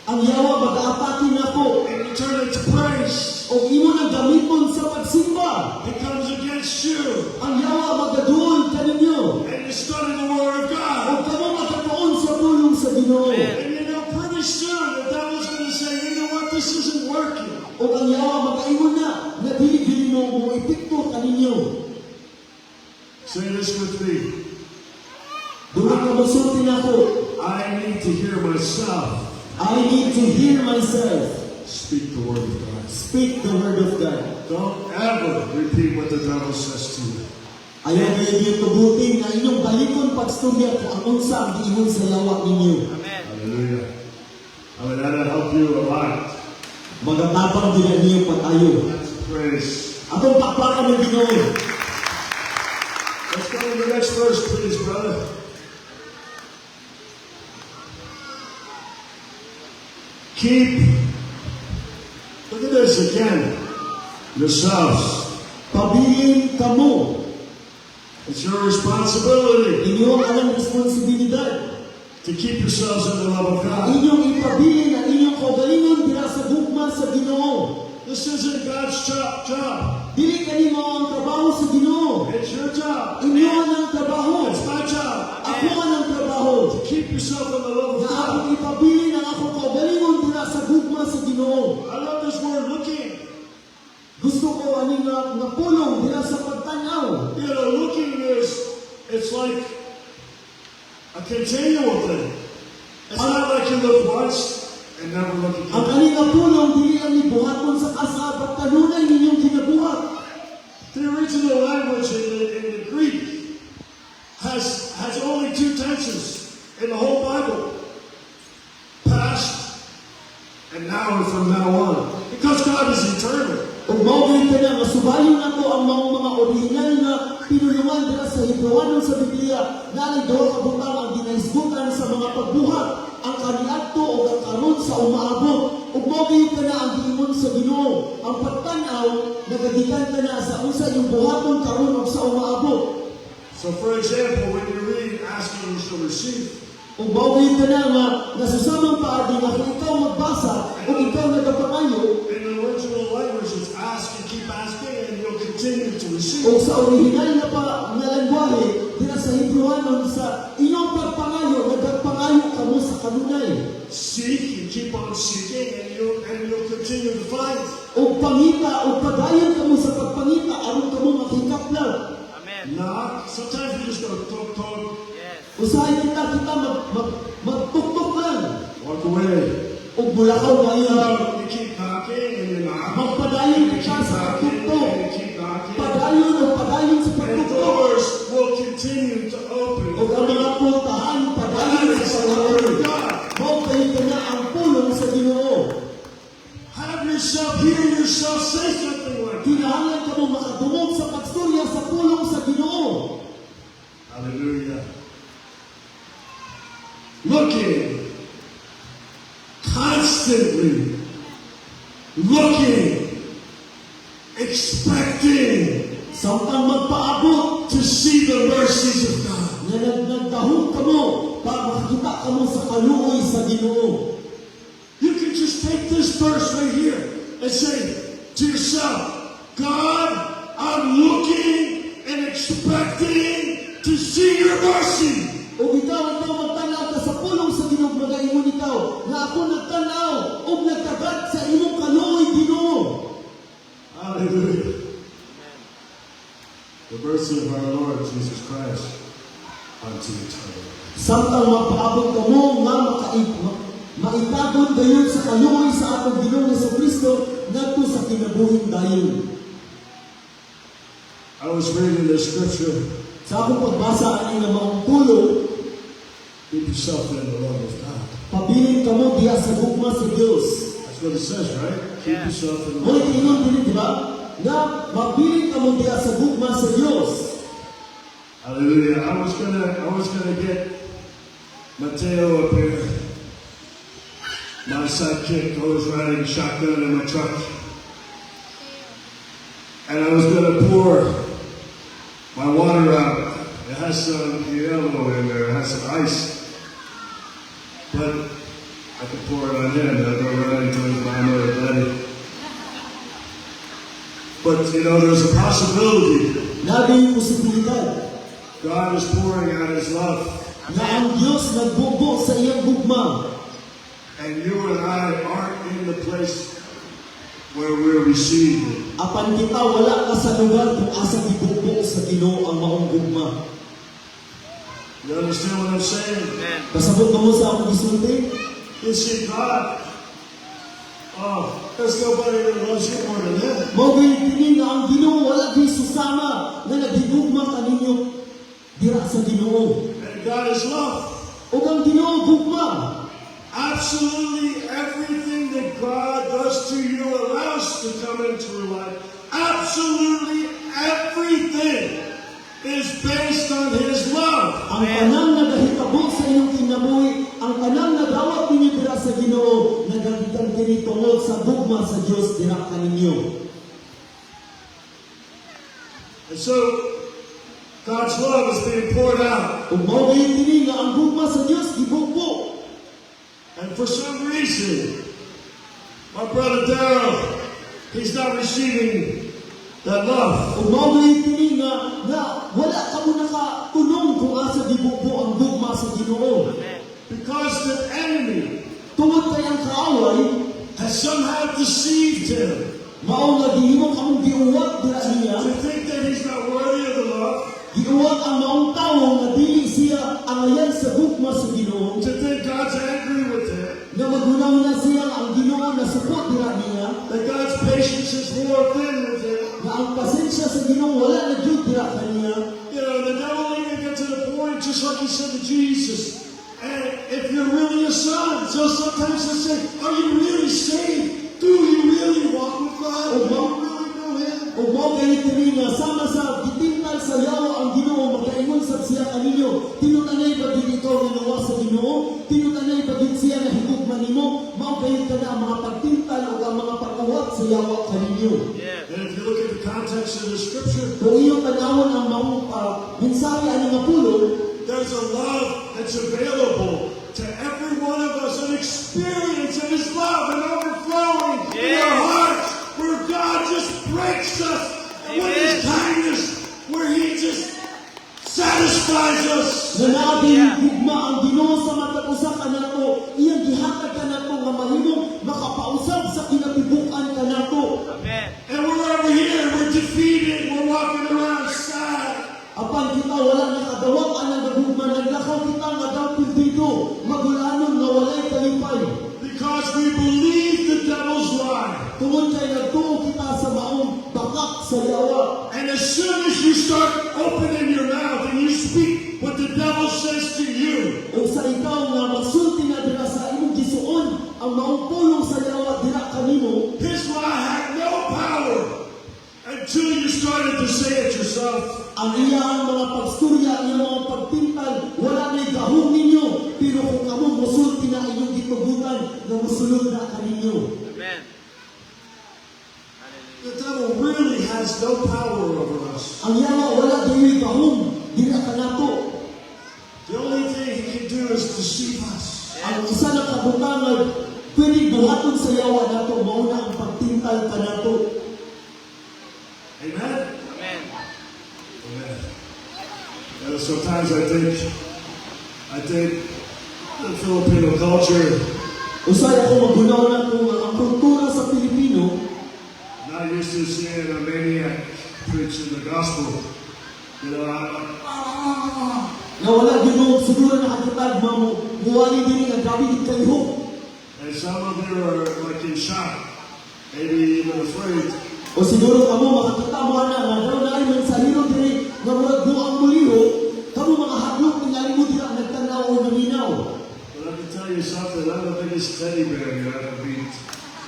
Ang yawa mag-aatake nako and you turn it to praise. o imo nang gamiton sa pagsimba. He comes against you Ang yawa magaduol kaninyo. and you study the word of O God. kamo magkatuon sa tulong sa Ginoo. And you know, pretty soon the devil's going to say, you know what, this isn't working. O ang yawa mag-aingon na nga dili mo epekto kaninyo. Say this with me. Durang ka masulti nako. I need to hear myself I need to hear myself speak the word of God. speak the word of God. Don't ever repeat what the devil says to you. Ayaw kayo tubutin nga inyong balikon pagstorya kung ang unsa ang giingon sa yawa ninyo. Hallelujah. Hallelujah. I mean, that'll help you a lot. Magatapang din niyo patayo. That's praise. Atong pakpakan ng Ginoo. Let's go to the next verse, please, brother. Keep, look at this again, yourselves. Pabilin kamo. It's your responsibility Inyong alang responsibilidad. to keep yourselves in the love of God. Inyong ipabilin ang inyong kaugalingon dira sa gugma sa Ginoo. This isn't God's job. Dili kanimo ang trabaho sa Ginoo. It's your job. Inyo ang trabaho. It's my job. Ako ang trabaho. Keep yourself in the love of Na God. akong ipabilin ang akong kaugalingon dira sa gugma sa Ginoo. I love this word, looking. Gusto ko aning nga pulong dira sa pagtanaw. You know, looking is, it's like a continual thing. It's not like you look once and never look Ang again. aning nga pulong dili ang ibuhaton sa asa pagtanunay ninyong kinabuhat. The original language in the Greek has only two tenses in the whole Bible. Past and now and from now on. Because God is eternal. Ug mao gyud kana nga subayon nato ang mga original nga pinulungan dira sa Hebrewanon sa Biblia na duha ka butang ang ginahisgutan sa mga pagbuhat ang kaniadto ug ang karon sa umaabot ug mao gyud kana ang giingon sa Ginoo ang pagtan-aw nagagikan kana sa unsa yung buhaton karon ug sa umaabot. So for example, when you read, asking you shall receive, Ug mao gyud kana nga nasusamang paagi nga kung ikaw magbasa ug ikaw nagapangayo in the original language it's ask and keep asking and you'll continue to receive. o sa original na lengguwahe dira sa Hebrewanon sa inyong pagpangayo nagpangayo kamo sa kanunay Seek, you keep on seeking and you'll continue to find. o pangita o padayon kamo sa pagpangita aron kamo makikap lang Knock. Sometimes you just go talk, talk, usahay kita magtuktok lang walk away. o bulakaw ngayon You keep knocking and you knock. magpadayon You ka keep sa knocking pagtuktok and you keep knocking. padayon o padayon sa And pagtuktok doors will continue to open. o ang mga puntahan That padayon is sa the word of pagtuktok God. mao kayo kana ang pulong sa Ginoo. Have yourself, hear yourself say something like that. Kinahanglan ka mo makadungog sa pagstorya sa pulong sa Ginoo. Hallelujah. Looking. Constantly. Looking. Expecting Samtang magpaabot to see the mercies of God. nga nagdahon ka mo para makakita ka mo sa kaluoy sa Ginoo. You can just take this verse right here and say to yourself, God, I'm looking and expecting to see your mercy. O ikaw magtanaw ka sa pulong sa Ginoo magaingon ikaw nga ako nagtanaw o nagkagat sa imong kaluoy Ginoo. Hallelujah. The mercy of our Lord Jesus Christ unto eternity. Samtang magpaabot ka mo nga maitagod dayon sa kaluoy sa atong Ginoong Jesucristo ngadto sa kinabuhing dayon. I was reading this scripture. Sa akong pagbasa ani nga maong pulong Keep yourself in the love of God. pabilin ka mo diha sa gugma sa Dios. That's what it says, right? Keep yourself in the Mo love of God. ingon dili di ba? Nga mabilin ka mo diha sa gugma sa Dios. Hallelujah. I was gonna get Mateo up here. My sidekick always riding shotgun in my truck. And I was gonna pour my water out. It has some yellow in there, it has some ice. But I could pour it on him. I'll go right into his mama or daddy. But you know, there's a possibility. Nabi posibilidad God is pouring out his love. na ang Dios nagbubo sa iyang gugma. And you and I aren't in the place where we're receiving. Apan kita wala ka sa lugar kung asa gibubo sa Ginoo ang maong gugma. You understand what I'm saying? Kasabot ba mo sa akong gisulti? You see, God, there's nobody that loves you more than him. Mao kini nga ang Ginoo wala gyud susama nga nagigugma kaninyo dira sa Ginoo. And God is love. Ug ang Ginoo gugma. absolutely everything that God does to you, allows to come into your life, absolutely everything is based on His love. Ang kanang nagahitabo sa inyong kinabuhi, ang kanang nagawat ninyo dira sa Ginoo, nagagikan kini tungod sa gugma sa Dios dira kaninyo. And so, God's love is being poured out. Kung mao gayon kini nga ang gugma sa Dios gibugbo. And for some reason, my brother Daryl, he's not receiving that love. Kung mao gayon kini nga wala ka mo nakatulong kung asa gibugbo ang gugma sa Ginoo. Because the enemy Tungod kay ang kaaway, has somehow deceived him mao nga gihimo ka mong giuwat dira niya. to think that he's not worthy of the love, Giuwat ang maong tawo nga dili siya ang ayan sa gugma sa Ginoo. to think God's angry with him, Nga magunaw na siya ang Ginoo na support dira niya. that God's patience is more thin with him. Nga ang pasensya sa Ginoo wala na jud dira kaniya. You know, the devil even gets to the point, just like he said to Jesus, and if you're really a son, so sometimes he'll say, are you really saved? Do you really walk with God? Do you really know Him? Ug mao kay kini nga sama sa gitingtal sa yawa ang Ginoo makaingon sa siya kaninyo. Tinutanay ba gid ikaw nga nawa sa Ginoo? Tinutanay ba gid siya nga higugma nimo? Mao kay kana ang mga pagtintal ug ang mga pagawat sa yawa kaninyo. And if you look at the context of the scripture, Kung iyong tanawon ang maong mensahe ani nga pulong, there's a love that's available to every one of us, an experience of His love and overflowing in our hearts, where God just breaks us with His kindness, where He just satisfies us. nga natin gugma ang Ginoo sa matag usa kanato, iyang gihatag kanato nga mahimong makapausab sa kinatibukan kanato. And we're over here, we're defeated, we're walking around sad. Apan kita wala nakadawat ang nagugma, naglakaw kita nga dapil dito, magulanon nga walay kalipay. Because we believe the devil's lie. Tungod kay nagtuo kita sa maong bakak sa yawa. And as soon as you start opening your mouth and you speak what the devil says to you, O sa ikaw nga magsulti na dira sa imong gisuon, ang maong pulong sa yawa dira kanimo, his lie had no power until you started to say it yourself. ang iyang mga pagsturya, iyang mga pagtintal, wala na'y gahong ninyo. Pero kung kamo musulti na inyong gitugutan, na musulod na kaninyo. The devil really has no power over us. Ang yawa wala dili gahong, dira kanato. The only thing he can do is deceive us. Ang isa na kabutangan, pwede buhaton sa yawa nato, mauna ang pagtintal kanato. Amen? Amen. Sometimes I think the Filipino culture, Usay ako magunaw na kung ang kultura sa Pilipino, not used to seeing a maniac preaching the gospel. You know, na wala ginoo siguro nakakitag muwali diri nga grabe gid kayo. and some of you are like in shock, maybe even afraid. O siguro kamo makakita mo na nga daw na ay mensahero diri nga murag buang muliho, kamo mga hadlok tingali mo dira nagtanaw o naminaw. But let me tell you something, I'm the biggest teddy bear you ever beat.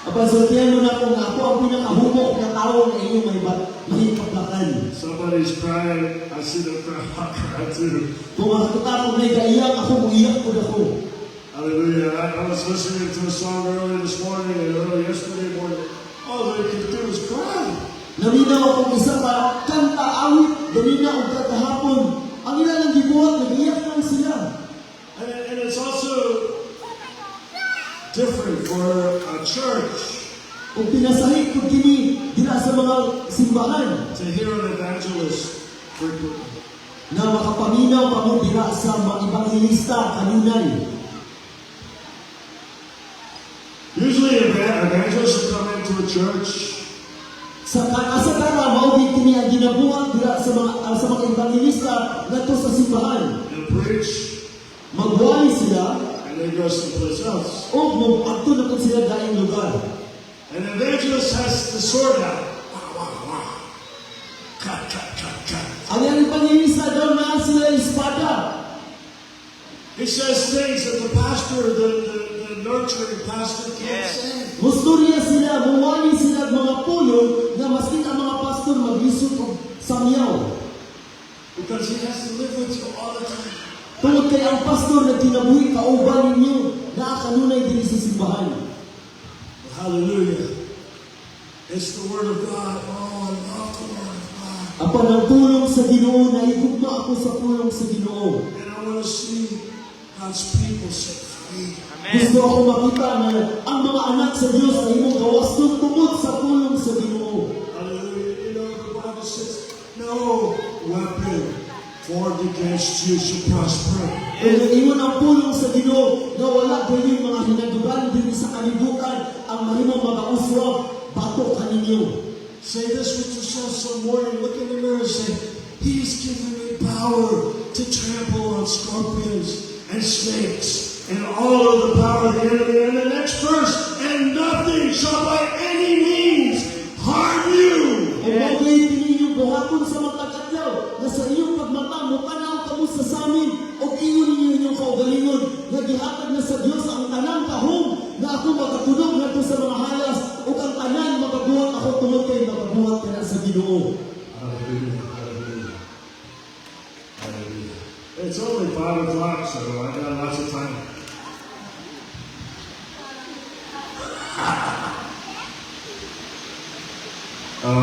Apan sultihan mo na kung ako ang pinakahumok na tao na inyong mahipaglakan. Somebody's crying, I see them cry, I cry too. Kung makakita ko na gaiyak ako, muiyak ko ako. Hallelujah. I was listening to a song earlier this morning and earlier yesterday morning. All they could do is cry. Naminaw akong isa pa, kanta, awit, ganina o katahapon. Ang ilang gibuhat, nag-iyak lang sila. And it's also different for a church Kung pinasahit ko kini, dila sa mga simbahan, to hear an evangelist frequently. na makapaminaw pa mo dira sa mga evangelista kanunay. Usually evangelists will come into a church Sa kanasagara, maugit kini ang ginabuhat dira sa mga evangelista ngadto sa simbahan. and preach, Magwali sila, and they go someplace else. o mag-akto na kung sila daing lugar. An evangelist has the sword out. Wah, wah, wah. Cut, cut, cut, cut. Ang yung evangelista daw na sila espada. He says things that the pastor, the nurturing pastor can't say. Gusto niya sila, muwali sila mga pulong na maski ang mga pastor maglisod og samyaw. Because he has to live with you all the time. Tungod kay ang pastor na kinabuhi kauban ninyo na kanunay diri sa simbahan. Hallelujah. It's the word of God. Oh, I love the word of God. Apan ang pulong sa Ginoo, naigugma ako sa pulong sa Ginoo. And I want to see God's people set free. Gusto ako makita na ang mga anak sa Diyos ay imong gawaston tungod sa pulong sa Ginoo. Hallelujah. You know, the Bible says, no weapon formed against you shall prosper. Kung nag-iwan ang pulong sa Ginoo na wala ganyan mga hinadugan din sa kalibutan ang mahimong mga uswag batok kaninyo. Say this with yourself some morning. Look in the mirror and say, He's given me power to trample on scorpions and snakes and all of the power of the enemy. And the next verse, and nothing shall by any means harm you. Kung bagay pininyo buhaton sa matagkatlaw na sa iyong pagmata mukanaw kamo sa samin o ingon ninyo inyong kaugalingon na gihatag na sa Dios ang tanang kahong na ako makatulog nato sa mga halas o ang tanan magabuhat ako tungod kay magabuhat ka na sa Ginoo. Hallelujah. Hallelujah. Hallelujah. It's only 5 o'clock, so I got lots of time.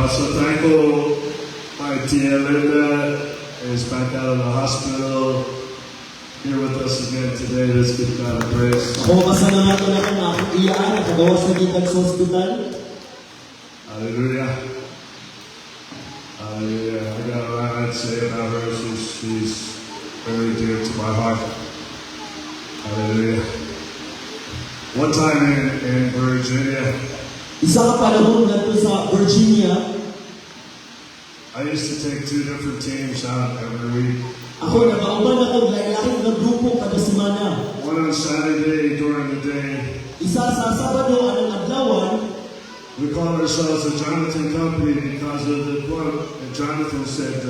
So thankful my tia Linda is back out of the hospital, here with us again today. Let's give God a praise. Ako masalamatan ako na akong iyaan nakagawas na gikan sa ospital. Hallelujah. Hallelujah. I got a lot to say about her. She's very dear to my heart. Hallelujah. One time in Virginia, Isa ka panahon nato sa Virginia, I used to take 2 different teams out every week. ako nagauban ako lain-lain na grupo kada semana. One on Saturday during the day. Isa sa Sabado anong adlawan, We called ourselves the Jonathan Company because of the quote that Jonathan said,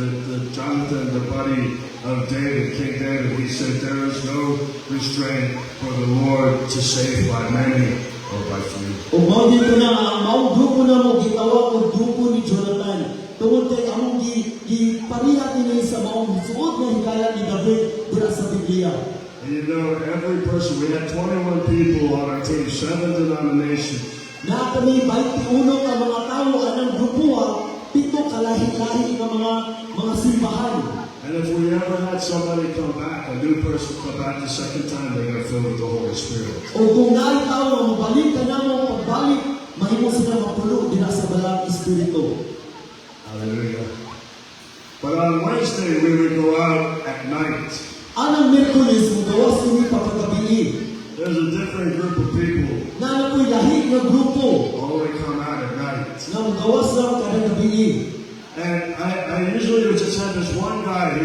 Jonathan, the buddy of David, King David, he said, there is no restraint for the Lord to save by many or by few. o mao dito na ang maong grupo na mo gitawag og grupo ni Jonathan. Tungod kay among giparihat nila sa maong suod na higala ni David dira sa Biblia. And you know, every person, we had 21 people on our team, 7 denominations. Na kami 21 ka mga tao anang grupo, 7 kalahi-lahi nga mga simbahan. And if we ever had somebody come back, a new person come back the second time, they got filled with the Holy Spirit. O kung naay tao nga mabalik ka na mo, pagbalik, mahimo sila mapulo dira sa balang espiritu. Hallelujah. But on Wednesday, we would go out at night. Anang Miyerkules, magawas kami pagkagabi. There's a different group of people Na ako'y lahi nga grupo who only come out at night. na magawas lang kada gabi. And I usually would just have this one guy. He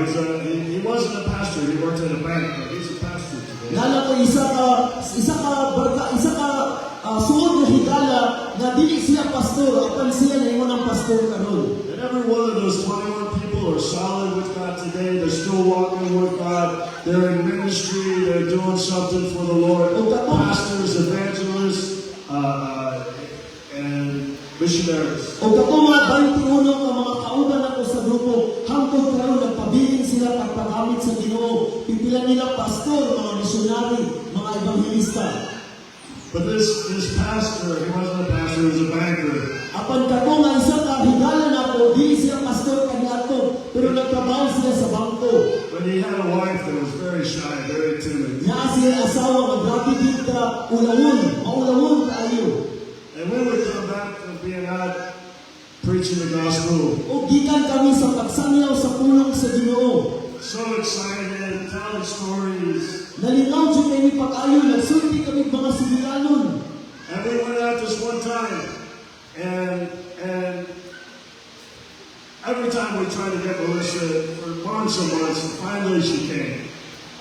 wasn't a pastor. He worked at a bank, but he's a pastor today. Nala ko isa ka suod na higala na dili siya pastor, apan siya na ingon ang pastor karon. And every one of those 21 people are solid with God today. They're still walking with God. They're in ministry. They're doing something for the Lord. Pastors, evangelists, and missionaries. O kato mga 21 ka mga kauban ako sa grupo, hangtod karon nagpabiling sila pagpagamit sa Ginoo. Pipila nila pastor, mga misyonary, mga ebanghelista. But this pastor, he wasn't a pastor, he was a banker. Apan kato nga isa ka higala na ako, dili siya pastor kaniadto, pero nagtrabaho sila sa bangko. But he had a wife that was very shy, very timid. Naa siya asawa nga grabe gid ka maulawon kaayo. And we would come back from being out preaching the gospel. O gikan kami sa pagsangyaw sa pulong sa Ginoo. So excited, telling stories. Nalingaw jud kami pag-ayo, nagsulti kami mga sibilanon. And we went out this one time, and every time we tried to get Melissa for months and months, and finally she came.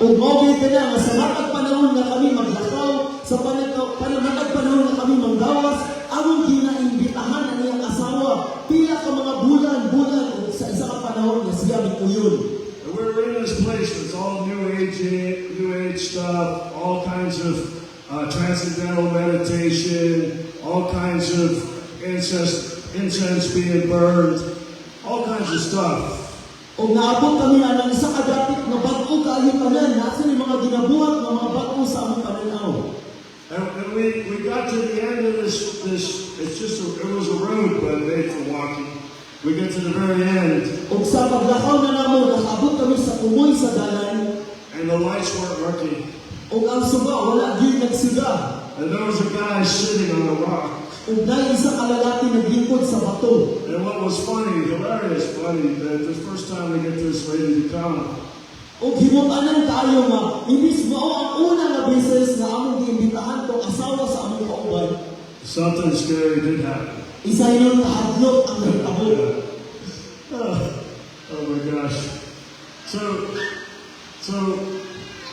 O mawagay ka na, sa matag panahon na kami maglakaw, sa matag panahon na kami manggawas, among ginaimbitahan na niyang asawa, pila ka mga bulan, sa isa ka panahon na siya mikuyon. And we were in this place, it's all new age stuff, all kinds of transcendental meditation, all kinds of incense being burned, all kinds of stuff. O naabot kami na ng isa kadatik na bago kayo kanan, nasa ni mga ginabuhat ng mga bago sa among pananaw. And we got to the end of this it was a road but made for walking. We get to the very end. O sa paglakaw na namo, nakaabot kami sa kumoy sa dalan. And the lights weren't working. O ang suga, wala din nagsiga. And there was a guy sitting on a rock. O dahil isa kalalaki naglingkod sa bato. And what was funny, hilarious funny, that the first time we get this lady to come, O himukanan tayo nga, imbis mao ang una nga beses na among giimbitahan tong asawa sa among kauban. something scary did happen. Isa yun kahadlok ang nahitabo. Oh my gosh. So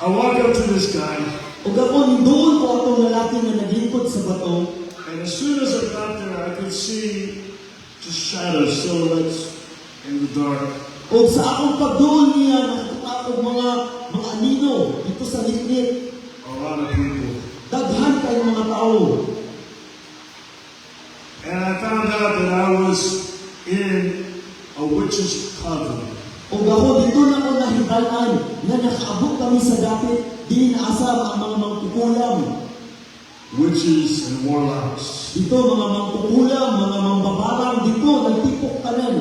I walk up to this guy, O gapon, doon ko atong lalaki na naglingkod sa bato. and as soon as I got there, I could see just shadows, silhouettes in the dark. O sa akong pagdoon niya, nakakita ko mga anino dito sa litlit. A lot of people. Daghan kayong mga tao. And I found out that I was in a witch's coven. O gapon, dito na ko nahibalan na nakaabot kami sa dapit, di naasam ang mga mangkukulam. Witches and warlocks. Dito mga mangkukulam, mga mambabarang, dito nagtipok kanan.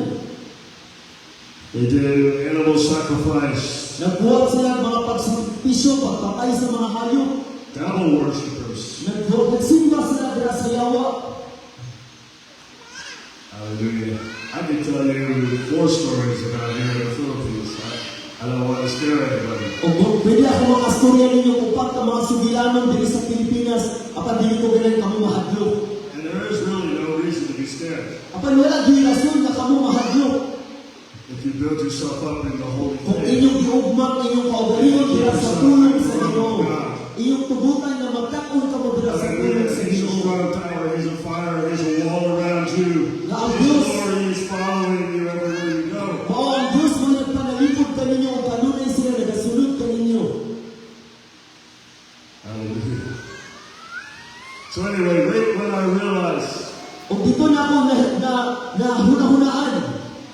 They did animal sacrifice. Nagbuhat sila mga pagsakripisyo, pagpatay sa mga hayop. Devil worshippers. Nagsimba sila dira sa yawa. Hallelujah. I can tell you 4 stories about here in the Philippines. I don't want to scare anybody. O pwede ako makastorya ninyo kung pagka mga sugilanon dito sa Pilipinas, apan dili ko ganun kamo mahadlok. And there is really no reason to be scared. Apan wala gilasyon na kamo mahadlok. If you build yourself up in the holy Kung faith. inyong giugmak, inyong kaugalingon dira sa tulong sa Ginoo. Inyong tubutan na magkakon ka mo dira sa tulong Hallelujah. sa He's a Ginoo. strong tower. He's a fire. He's a wall around you. His glory is following you everywhere you go. Mao ang Diyos mo nagpanalipod ka ninyo o kanunay sila nagasulod ka ninyo. Hallelujah. So anyway, when I realized, O dito na ako na hunahunaan.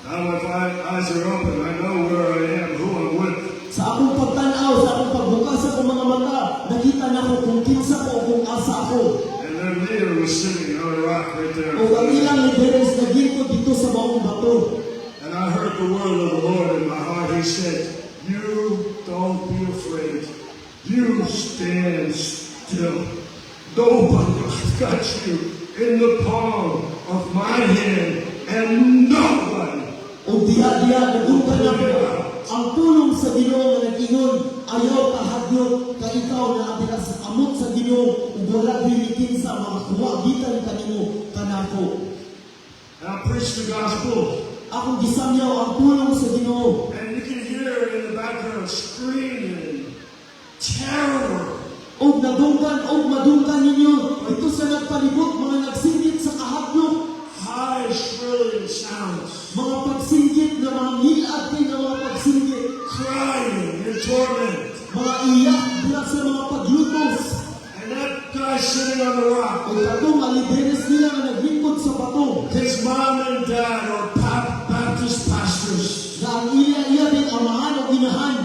now my eyes are open, I know where I am, who I'm with. Sa akong pagtanaw, sa akong pagbukas sa akong mga mata, nakita na ko kung kinsa ko, kung asa ko. And their leader was sitting on a rock right there. O ang ilang lideres na gingkod dito sa maong bato. And I heard the word of the Lord in my heart. He said, you don't be afraid. You stand still. Nobody got you in the palm of my hand, and nobody. O diha-diha, nagungkan na ko. Ang tulong sa Ginoo nga nag-ingon, ayaw kahadlok ka ikaw na adira sa amot sa Ginoo, ug wala bilikin sa mga kuwagitan kanimo kanako. And I preached the gospel. Akong gisamyaw ang tulong sa Ginoo. And you can hear in the background screaming, terror. Og nadungkan, og madungkan ninyo, ito sa nagpalibot, mga nagsinggit sa kahadlok, High shrilling sounds. mga pagsinggit na mga ngilad kay na mga pagsinggit, Crying in torment. mga iyak dila sa mga paglutos. And that guy sitting on the rock, O katong alideres nila nga naglingkod sa bato, his mom and dad are Baptist pastors. na ang iya din amahan o inahan,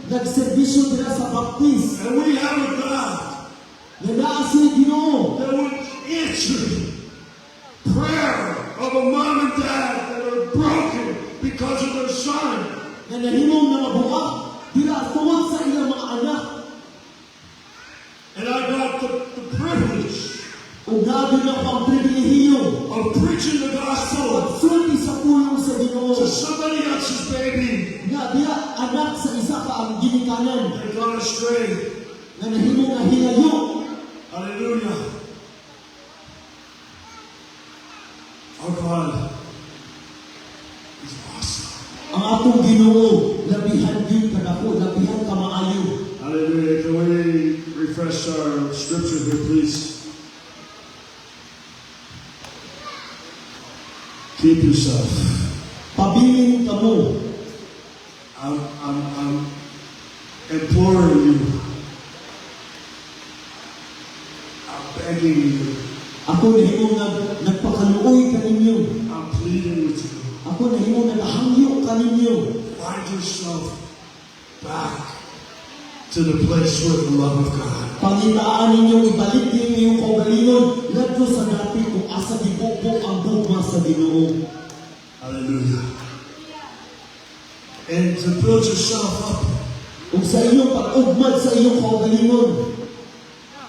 nagserbisyo nila sa baptist, And we have a God na naa siya Ginoo, that would answer prayer of a mom and dad that are broken because of their son. na nahimong mga buwak, dila tungod sa ilang mga anak, And I got the privilege o nabi na pang pribilehiyo, of preaching the gospel pagsulti sa pulong sa Ginoo, to somebody else's baby nga diya anak sa isa ka ang ginikanan, that gone astray. na nahimong nga hilayo. Hallelujah. Our God is awesome. Ang atong Ginoo, labihan yun kadako, labihan ka maayo. Hallelujah. Can we refresh our scripture here, please? Keep yourself. Pabilin ka mo. I'm imploring you begging you. Ako nahimong nagpakaluoy kaninyo. I'm pleading with you. Ako nahimong nagahangyo kaninyo. Find yourself back to the place where the love of God. Pangitaan ninyo, ibalik ninyo yung kaugalingon ngadto sa dati kung asa gibukbok ang gugma sa Ginoo. Hallelujah. And to build yourself up Kung sa iyong pag-ugmad sa iyong kaugalingon,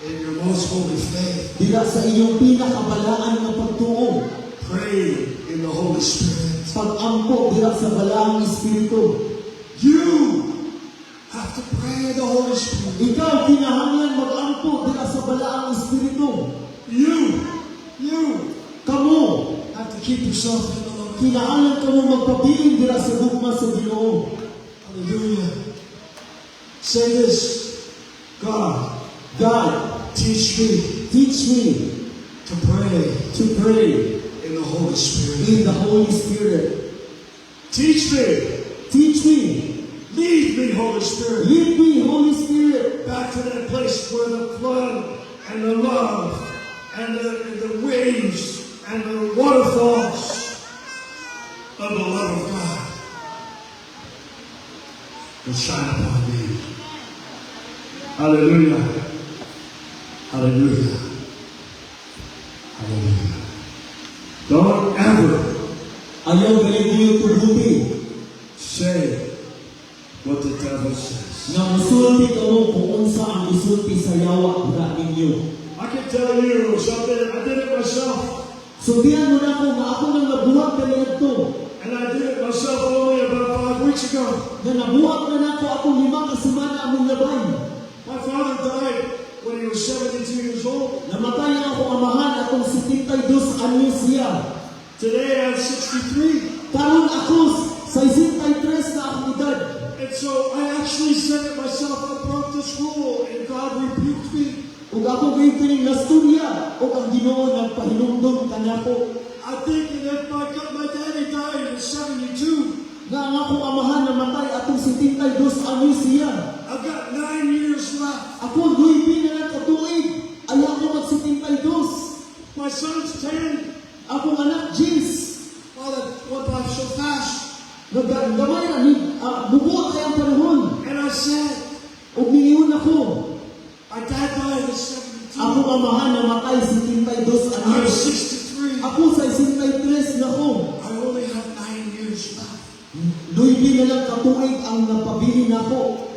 in your most holy faith, dila sa iyong pinakabalaan nga pagtuo, pray in the Holy Spirit. pag-ampo dila sa balaang Espiritu. You have to pray in the Holy Spirit. Ikaw kinahanglan mag-ampo dila sa balaang Espiritu. You Kamo, have to keep yourself in the Lord. kinahanglan kamo magpabilin dila sa gugma sa Ginoo. Hallelujah. Say this, God, God, teach me teach me to pray to pray in the Holy Spirit. in the Holy Spirit. Teach me. Teach me. Lead me, Holy Spirit, Lead me, Holy Spirit, back to that place where the flood and the love and the waves and the waterfalls of the love of God will shine upon me. Hallelujah. Hallelujah. Hallelujah. Don't ever ayaw galing niyo tubuti. say what the devil says. Nga musulti kamo kung unsa ang isulti sa yawa ura ninyo. I can tell you something. I did it myself. Subihan mo na ko nga ako nang nabuhat ganito. And I did it myself only about 5 weeks ago. Nga nabuhat na nako ako 5 ka semana among labay. My father died when he was 72 years old. Namatay ang akong amahan atong 72 anyos siya. Today I'm 63. Karon ako 63 na akong edad. And so I actually said it myself. I broke this rule and God rebuked me. Ug ako kay kining nasturya ug ang Ginoo nagpahinumdom kanako. I think that if my daddy died at 72, Nga ang akong amahan namatay atong 72 anyos siya. I've got 9 years left. Ako duy na katuig. Ayaw ko mag-72. My son's 10. Akong anak James. Wow, that went by so fast. Gamay na ni bubuot kay ang panahon. And I said, Ug niingon ako. I died by the 72. Akong amahan namatay 72 I'm anyos. 63. Ako sa 63 na ko. I only have 9 years left. Duy na lang katuig ang napabili nako.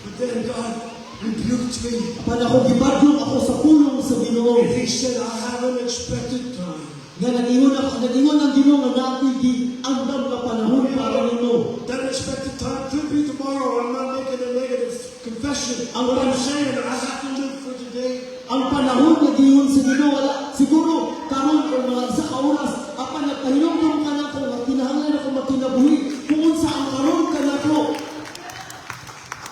But then God rebuked me. Pan ako gibadlong ako sa pulong sa Ginoo. And He said, I have an expected time. Nga nagingon ang Ginoo nga nakoy di andam ka panahon para nimo. That expected time could be tomorrow. I'm not making a negative confession. But I'm saying I have to live for today. Ang panahon nga giyon sa Ginoo wala siguro karon o mga isa ka oras apan nagpahinumdum ka nako nga kinahanglan ako makinabuhi kung unsa ang karon kanako.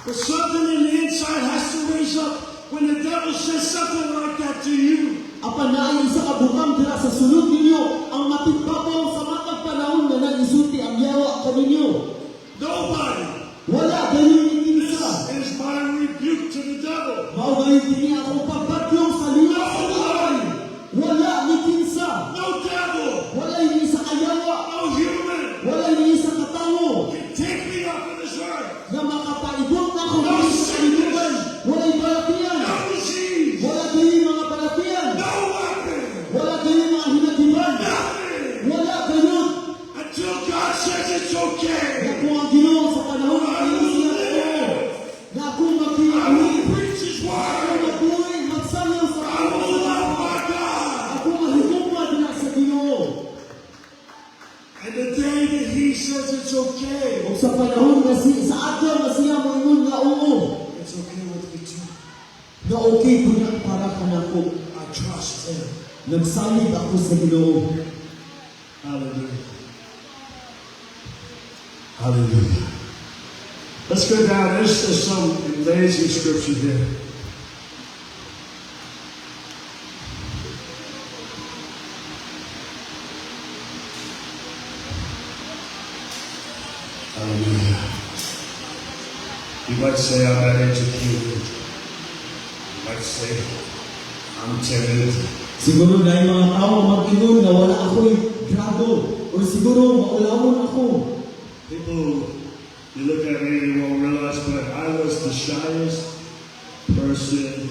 But something in the inside has to raise up when the devil says something like that to you. Apan naay isa ka butang dira sa sulod ninyo ang matibbabaw sa matag panahon nga nagisulti ang yawa kaninyo. Nobody Wala gayon ni kinsa. is my rebuke to the devil. Mao gayon kini akong pagbadyong sa liwa sa buhay. Wala ni kinsa. No devil, Wala ni isa kayawa. no human Wala ni isa katawo. can take me off of this earth. Na makapaibot na ako dito sa kalibutan. Wala'y balatian. No disease, Wala gayon mga balatian. no weapon, Wala gayon mga hinatiban. nothing. Wala gayon. Until God says it's okay. Na kung ang Ginoo sa panahon ng kalusiyan ko. Na kung I magkinabuhi. will preach His Ako word. magbuhay, magsayaw sa I will love my God. Ako mahigumad na sa Ginoo. And the day that He says it's okay, Kung sa panahon na sa adlaw na siya mo ingon nga oo. it's okay with me too. Na okay po na para kanako. I trust Him. Nagsalig ako sa Ginoo. Hallelujah. Hallelujah. Let's go down. There's some amazing scripture here. Hallelujah. You might say I'm not educated. You might say I'm timid. Siguro dahil mga tao mag-ingon na wala ako'y grado. O siguro maulawon ako. People, you look at me and you won't realize, but I was the shyest person,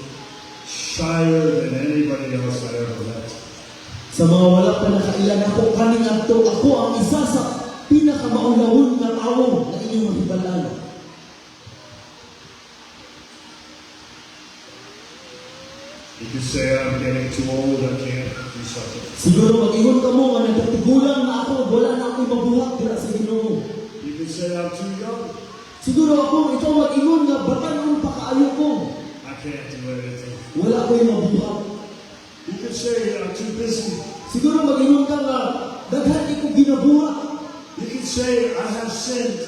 shyer than anybody else I ever met. Sa mga wala pa nakailan ako, kaning adto, ako ang isa sa pinakamaulawon na tao na inyong mahibalan. You could say I'm getting too old, I can't do something. Siguro mag-ingon ka mo nga nagkatigulang na ako, wala na ako'y mabuhat dira sa Ginoo. You could say I'm too young, Siguro ako, ikaw mag-ingon nga batanon pa kaayo ko. I can't do anything. Wala ako'y mabuhat. You could say I'm too busy. Siguro mag-ingon ka nga daghan ko ginabuhat. You could say I have sinned,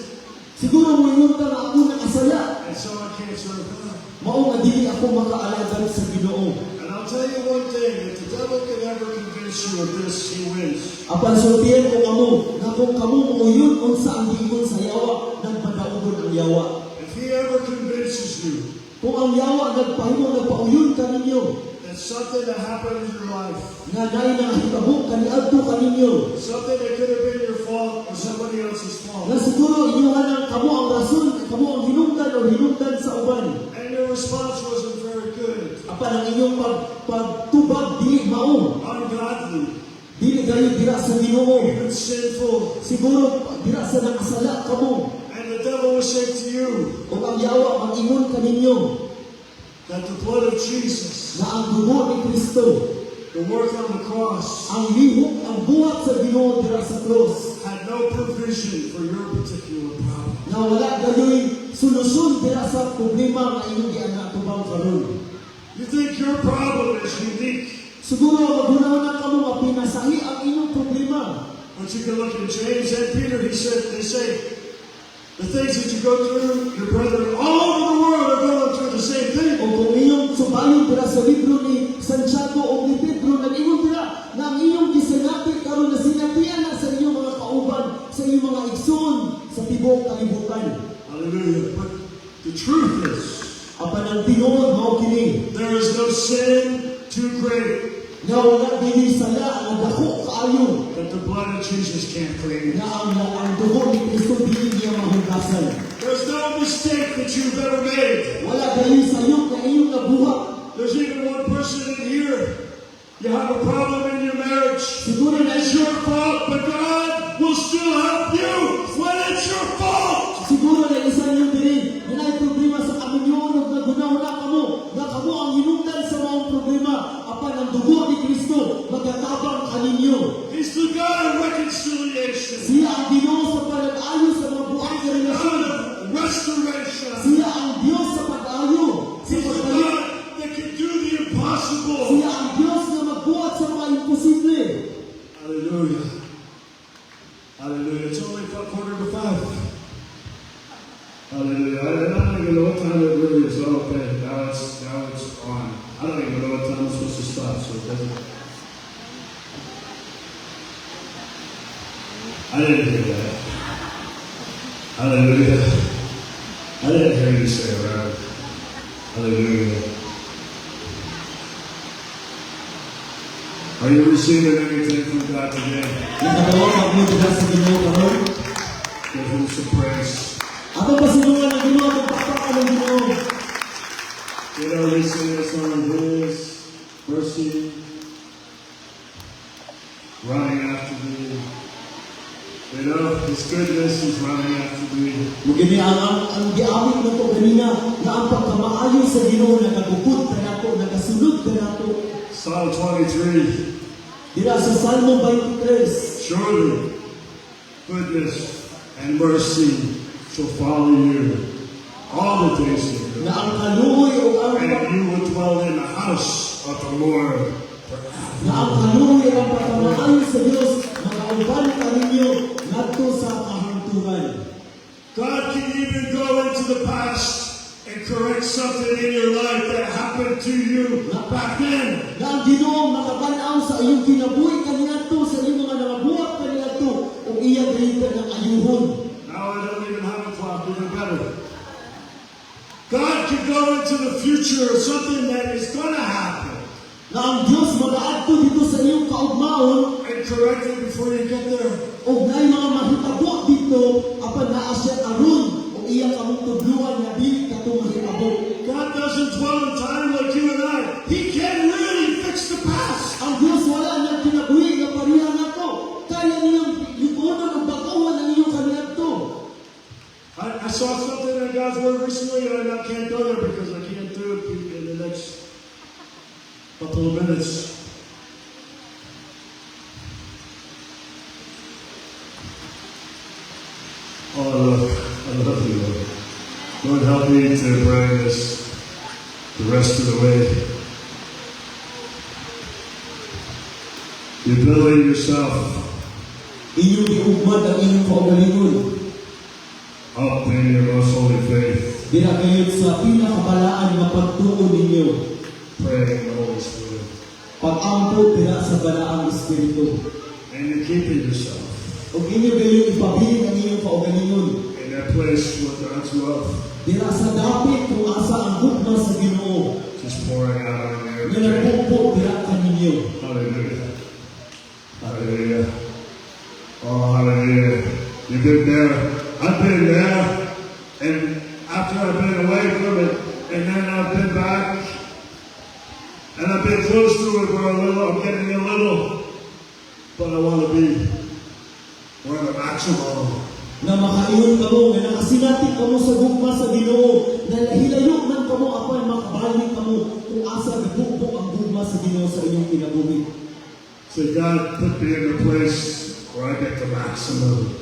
Siguro mag-ingon ka nga ako nakasala. and so I can't serve God. Mao nga dili ako makaalagad sa Ginoo. And I'll tell you one thing, if the devil can ever convince you of this, he wins. Apan sultihan ko kamo, nga kung kamo muuyon unsa ang giingon sa yawa, nagpadaugod ang yawa. If he ever convinces you Kung ang yawa nagpauyon ka ninyo, that something that happened in your life, nga naay nakahitabo kaniadto ka ninyo, something that could have been your fault or somebody else's fault, nga siguro inyuhan ang kamo ang rason, kamo ang hinungdan o hinungdan sa uban. and your response wasn't very good, Apan ang inyong pagtubag dili mao, ungodly, dili gayon dira sa Ginoo. even sinful, Siguro dira sa nakasala kamo, and the devil will say to you o ang yawa mag-ingon ka ninyo, that the blood of Jesus, na ang dugo ni Kristo, the work on the cross, ang lihok, ang buhat sa Ginoo dira sa cross, had no provision for your particular problem. na wala gayoy solusyon dira sa problema nga inyong gianatubang karon. You think your problem is unique, Siguro maghunahuna kamo nga pinasahi ang inyong problema. but you can look at James and Peter. They say the things that you go through, your brethren all over the world are going through the same O thing. kung inyong subayon dira sa libro ni Santiago o ni Pedro, nag-ingon dira na ang inyong gisinati karon na sinatian na sa inyong mga kauban, sa inyong mga igsoon sa tibok kalibutan. Hallelujah. But the truth is, Apan ang tinuod mao kini, there is no sin too great nga wala dili sala nga dako kaayo, that the blood of Jesus can't clean. nga ang dugo ni Kristo dili niya mahugasan. There's no mistake that you've ever made. Wala dili sayop nga inyong nabuhat. There's even one person in here. You have a problem in your marriage. Siguro na It's your fault, but God will still help you when it's your fault. Siguro na isa niyo diri, na ay problema sa kaminyon ug nagunahuna kamo, nga kamo ang hinungdan sa maong problema, apan ang dugo ni Kristo magatabang kaninyo. He's the God of reconciliation. Siya ang Ginoo sa pag-ayo sa mga buhay nga relasyon. God of restoration. Siya ang Diyos sa pag-ayo. Sa He's the pagpalit. God that can do the impossible. Siya ang Diyos na magbuhat sa mga imposible. Hallelujah. Hallelujah. It's only 4:45. Hallelujah. I don't even know what time it really is. Oh, okay. Now it's on. I don't even know what time I'm supposed to stop, so it doesn't. I didn't hear that. Hallelujah. I didn't hear you say it right. Hallelujah. Are you receiving anything from God today? Nakatawag mo dira sa Ginoo karon. Give him some praise. Ato pasinungan ng Ginoo ang pagpapakal ng Ginoo. You know, we sing this song, His mercy running after me. You know, His goodness is running after me. Mugini ang giamit nato ganina nga ang pagkamaayo sa Ginoo nagagupod kanato, nagasulod kanato. Psalm 23. Dira sa Salmo 23. Surely, goodness and mercy shall follow you all the days of your Na life. ang kaluoy o ang And you will dwell in the house of the Lord forever. na ang kaluoy ang pagkamaayo sa Dios magauban ka ninyo ngadto sa kahangturan. God can even go into the past and correct something in your life that happened to you back then. Na ang Ginoo makabanaw sa iyong kinabuhi kaniadto sa iyong mga nangabuhat kaniadto ug iya gayud ng ayuhon. Now I don't even have a clock, even better. God can go into the future of something that is going to happen. Na get corrected before you get there. O ngay mga mahitabo dito, apan naa siya aron o iya kamong tudluan nga dili kato mahitabo. God doesn't dwell in time like you and I. He can really fix the past. Ang Diyos wala niyang kinabuhi nga pariha nato. Kaya niyang yukonon ang bakawan ang iyong kaniadto. I saw something in God's word recently, and I can't go there because I can't do it in the next couple of minutes. Oh, I love you, Lord. Lord, help me to bring this the rest of the way. You building yourself Inyong giugmad ang inyong kaugalingon. up in your most holy faith, Dira kayo sa pinakabalaan nga pagtuon ninyo. praying the Holy Spirit. Pag-ampo dira sa balaang Espiritu. And you're keeping yourself O inyo kayo ipabilin ang inyong kaugalingon. in that place with unto love, Dira sa dapit kung asa ang gugma sa Ginoo. just pouring out on you every Nga day. nagpupok dira kaninyo. Hallelujah. Hallelujah. Oh, hallelujah. You've been there. I've been there. And after I've been away from it, and then I've been back, and I've been close to it for a little, I'm getting a little, but I want to be where the maximum. Na makaiyon kamo, nga nakasinati kamo sa gugma sa Ginoo, na lahilayo man kamo apan makabalik kamo kung asa nagpupok ang gugma sa Ginoo sa inyong kinabuhi. So God put me in a place where I get the maximum.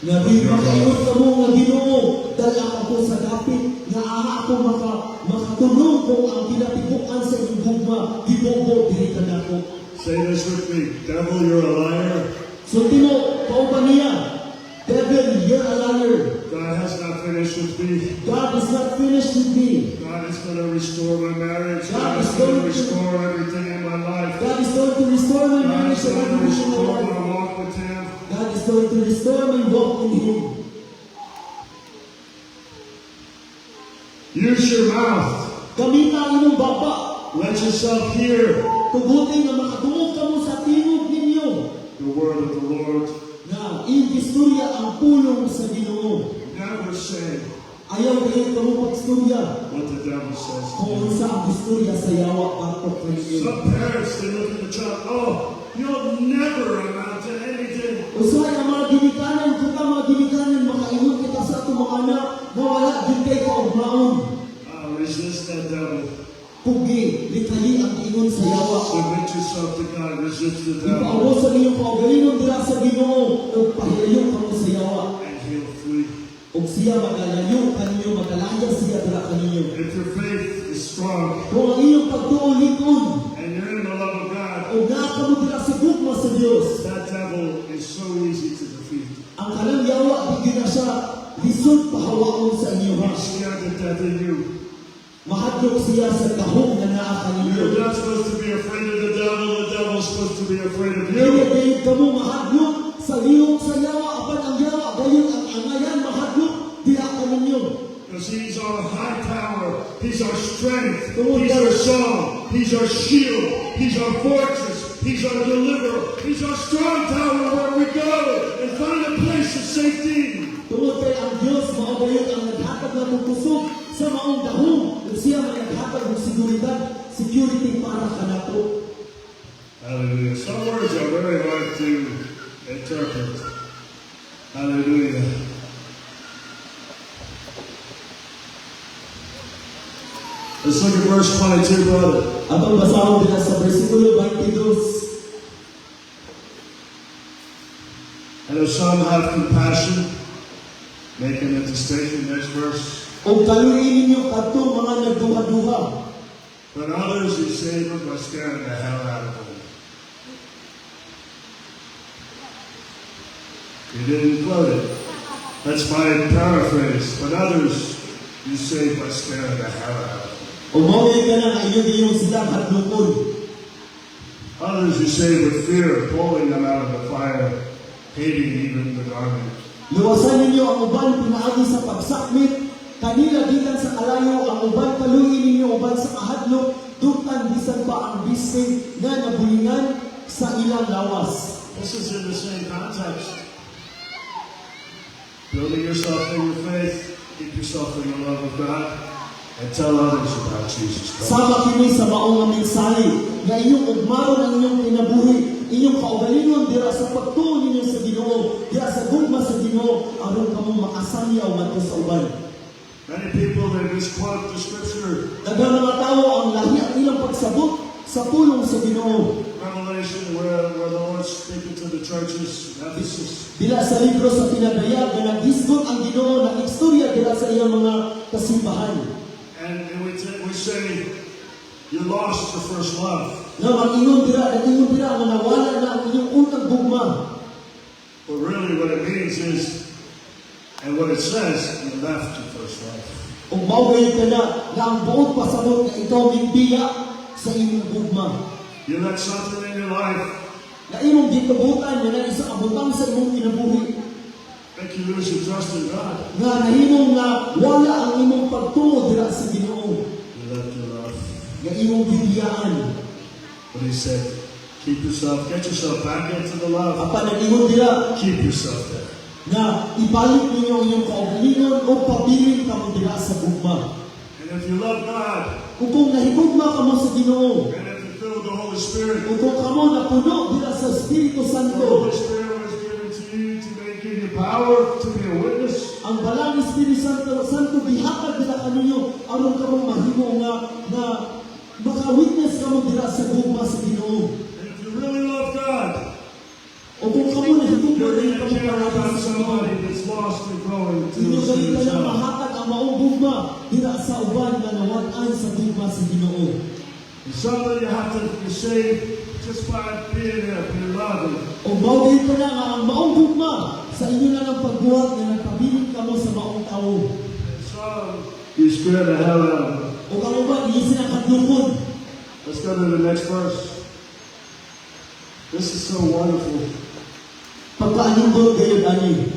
Nga di makaiyon kamo nga Ginoo, dala ako sa dapit, nga ako makatulong kung ang kinatibukan sa inyong gugma, gibobo diri kanako. Say this with me. Devil, you're a liar. So timo, kauban niya, Devil, you're a liar. God has not finished with me. God is not finished with me. God is going to restore my marriage. God God is is going to going to- restore everything in my life. God is going to restore my God marriage is and going to everything in my restore life. my walk with Him. God is going to restore my walk in Him. Use your mouth. Gamita ang inyong baba. Let yourself hear Tugutin na makatungog kamo sa tingog ninyo. the word of the Lord. Na iyong istorya ang pulong sa Ginoo. Never say Ayaw kayo kamo pagstorya. what the devil says to Kung you. unsa ang istorya sa yawa patok kaninyo. Some parents, they look at the child, oh, you'll never amount to anything. Usahay ang mga ginikanan, kita mga ginikanan, makaingon kita sa atong mga anak, na wala din kayo kaugmaon. Resist that devil. Pugi, likali ang ingon sa yawa. Submit yourself to God. Resist the devil. Ipaabot sa inyong kaugalingon dira sa Ginoo, o pahilayo kamo sa yawa. And he'll flee. O siya magalayo kaninyo, magalaya siya dira kaninyo. If your faith is strong Kung ang iyong pagtuo likon, and you're in the love of God, o nga kamo dira sa gugma sa Dios, that devil is so easy to defeat. ang kanang yawa, bigyan na siya, lisod pahawaon sa inyo. He's scared to death in you. Mahadlok siya sa kahong na naa kaninyo. You're not supposed to be afraid of the devil's supposed to be afraid of Ngayon you. kayo kamo mahadlok sa lihok sa yawa, apan ang yawa, gayon ang angayan, mahadlok, diha kaninyo. Because he's our high tower. He's our strength. He's our song. He's our shield. He's our fortress. He's our deliverer. He's our strong tower where we go and find a place of safety. Tungod kay ang Diyos, maogayon ang naghatag na pagkusog sa maong dahong, ug siya may naghatag ng seguridad, security para kanato. Hallelujah. Some words are very hard to interpret. Hallelujah. Let's look at verse 22, brother. Atong basahon din sa versikulo 22. And if some have compassion, making a distinction, next verse. O kaluin ninyo kadto mga nagduha-duha. But others he saved by scaring the hell out of them. He didn't quote it. That's my paraphrase. But others you saved by scaring the hell out of them. O maway ka na inyo diyong silang hadlukon. Others you saved with fear, pulling them out of the fire, hating even the garment. Luwasan ninyo ang uban pinaagi sa pagsakmit, kanila gikan sa kalayo, ang uban kaluin ninyo uban sa kahadlok, dutan bisan pa ang bisig nga nabulingan sa ilang lawas. This is in the same context. Building yourself in your faith, keep yourself in the love of God, and tell others about Jesus Christ. Sama kini sa maong nga mensahe nga inyong ugmaron ang inyong kinabuhi, inyong kaugalingon dira sa pagtuon ninyo sa Ginoo, dira sa gugma sa Ginoo, aron kamo makasamyaw ngadto sa uban. Many people, they misquote the scripture. Daghang mga tawo ang lahi ang ilang pagsabot sa pulong sa Ginoo. Revelation, where the Lord's speaking to the churches in Ephesus. Dila sa libro sa pinadayag nga naghisgot ang Ginoo ng istorya dira sa iyang mga kasimbahan. And we say, you lost the first love. Nga mag-ingon dira nga nawala na ang inyong unang gugma. But really what it means is, and what it says, you left your first love. Kung maway ka na ang buong pasabot na ikaw mingbiya sa inyong gugma. You let something in your life Na imong gitubutan nga na isa kabutang sa imong kinabuhi. make you lose your trust in God. Nga nahimong nga wala ang imong pagtuo dira sa Ginoo. You left your love. Nga imong bibiyaan. But he said, get yourself back into the love. Apan nag-ingon dira Keep yourself there. nga ibalik ninyo ang inyong kaugalingon o pabilin kamo dira sa gugma. And if you love God, Kung nahigugma kamo sa Ginoo, and if you feel the Holy Spirit, kung kamo napuno dira sa Espiritu the Santo, Holy Spirit was given to you to give you power to be a witness. ang balang Espiritu Santo gihatag dira kaninyo aron kamo mahimo nga maka-witness kamo dira sa gugma sa Ginoo. And if you really love God, O kung kamo nahigugma you're diri going to kamo care para about sa Ginoo, somebody that's lost and growing to inyo the gali ka Spirit. mahatag ang maong gugma dira sa uban nga nawat-an sa gugma sa Ginoo. And somebody you have to be saved just by being there, being loving. O mawagay ka na nga ang maong gugma sa inyo na ng pagbuhat nga nagpabilin kamo sa maong tao. And some, you scared the hell out of them. O kamo ba, iisin ang kadlukod. Let's go to the next verse. This is so wonderful. Pagkaanindot gayod ani.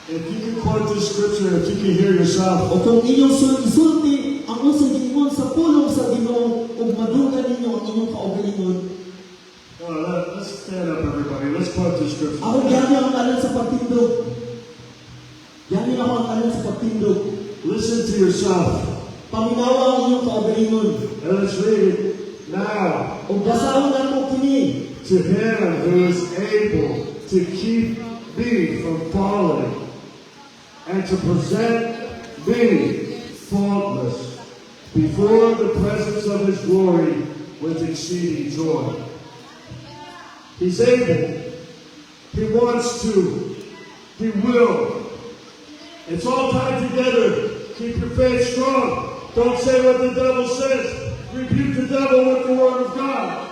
If you can quote this scripture, if you can hear yourself, O kung inyong isulti ang usang gingon sa pulong sa Ginoo ug madugan ninyo ang inyong kaugalingon. let's stand up, everybody. Let's quote this scripture. Ako gani ang tanan sa pagtindog. Gani ako ang tanan sa pagtindog. Listen to yourself. Paminawa ang inyong kaugalingon. And let's read it now. Ug basahon namo kini To him who is able to keep me from falling and to present me faultless before the presence of his glory with exceeding joy. He's able. He wants to. He will. It's all tied together. Keep your faith strong. Don't say what the devil says. Rebuke the devil with the word of God.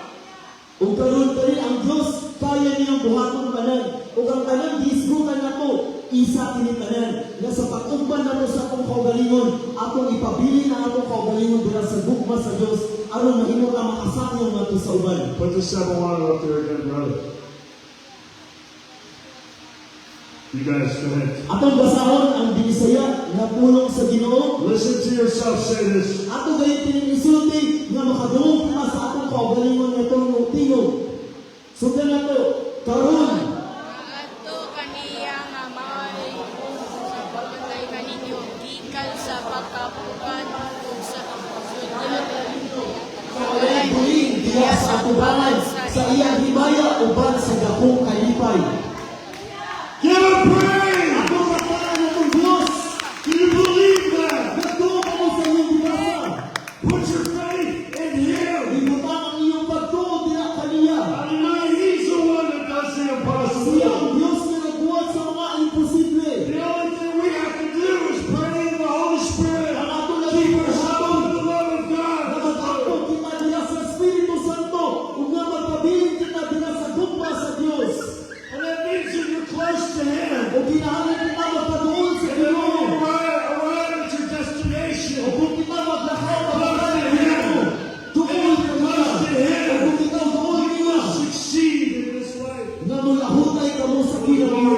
ug karon diri ang Dios kaya niyang buhaton tanan. Ug ang tanan gisgutan nato isa kini tanan. Nga sa pag-ugban nato sa atong kaugalingon, atong ipabili na atong kaugalingon dira sa gugma sa Dios aron mahimo ka makasakop nato sa uban. Put the 7-1 up there again, brother. You guys, go ahead. Atong basahon ang binisaya nga pulong sa Ginoo. Listen to yourself say this. Ato gayud tinisulti nga makadungog ka sa atong kaugalingon nga itong tingog. Sugdan nato karon Ato kaniya nga maay sa pagpatay kaninyo gikan sa pagkapukan ug sa kapusudan. walay buling diya sa atubangan sa iyang himaya uban sa dakong kalipay. Give him praise! Ako kataan atong Dios. Do you believe that? Nagtuo kamo sa iyong binasa. Put your faith in him. Ibutang ang iyong pagtuo diya kaniya. Hallelujah. He's the one that does the Siya impossible. ang Dios na nagbuhat sa mga imposible. The only thing we have to do is pray in the Holy Spirit. Ang ato na Keep ourselves in the love of God. Nagatapo kita diya sa Espiritu Santo ug nga magpabiling kita diya sa gugma sa Dios. And that means that you're close to him. O kinahanglan kita magpatuon sa And then when Ginoo. you arrive at your destination, O kung kita maglakaw pagkakaan sa Ginoo, tuon ka niya. O kung ikaw tuon niya, succeed in this life. nga mulahutay ka mo sa Ginoo,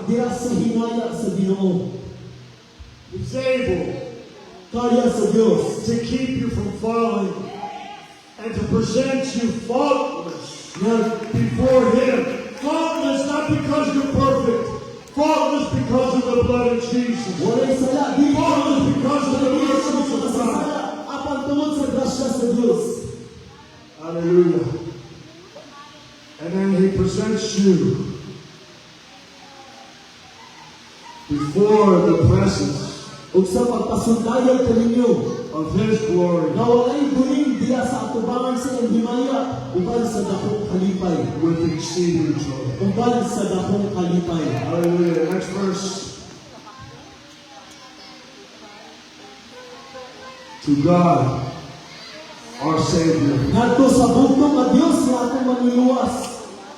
diya sa hinaya sa Ginoo. He's able Kaya sa Dios, to keep you from falling and to present you faultless before Him. Faultless not because you're perfect. Faultless because of the blood of Jesus. Walay sala, di Faultless because of the Dili mercy sa of mga God. sala, apan tungod sa grasya sa Dios. Hallelujah. And then He presents you before the presence Ug sa pagpasundayan kaninyo, of His glory na walay buling diya sa atubangan sa iyang himaya, uban sa dakong kalipay. with exceeding joy. Uban sa dakong kalipay. Hallelujah. Next verse. To God, our Savior, Ngadto sa bugtong nga Dios nga atong mangiluwas.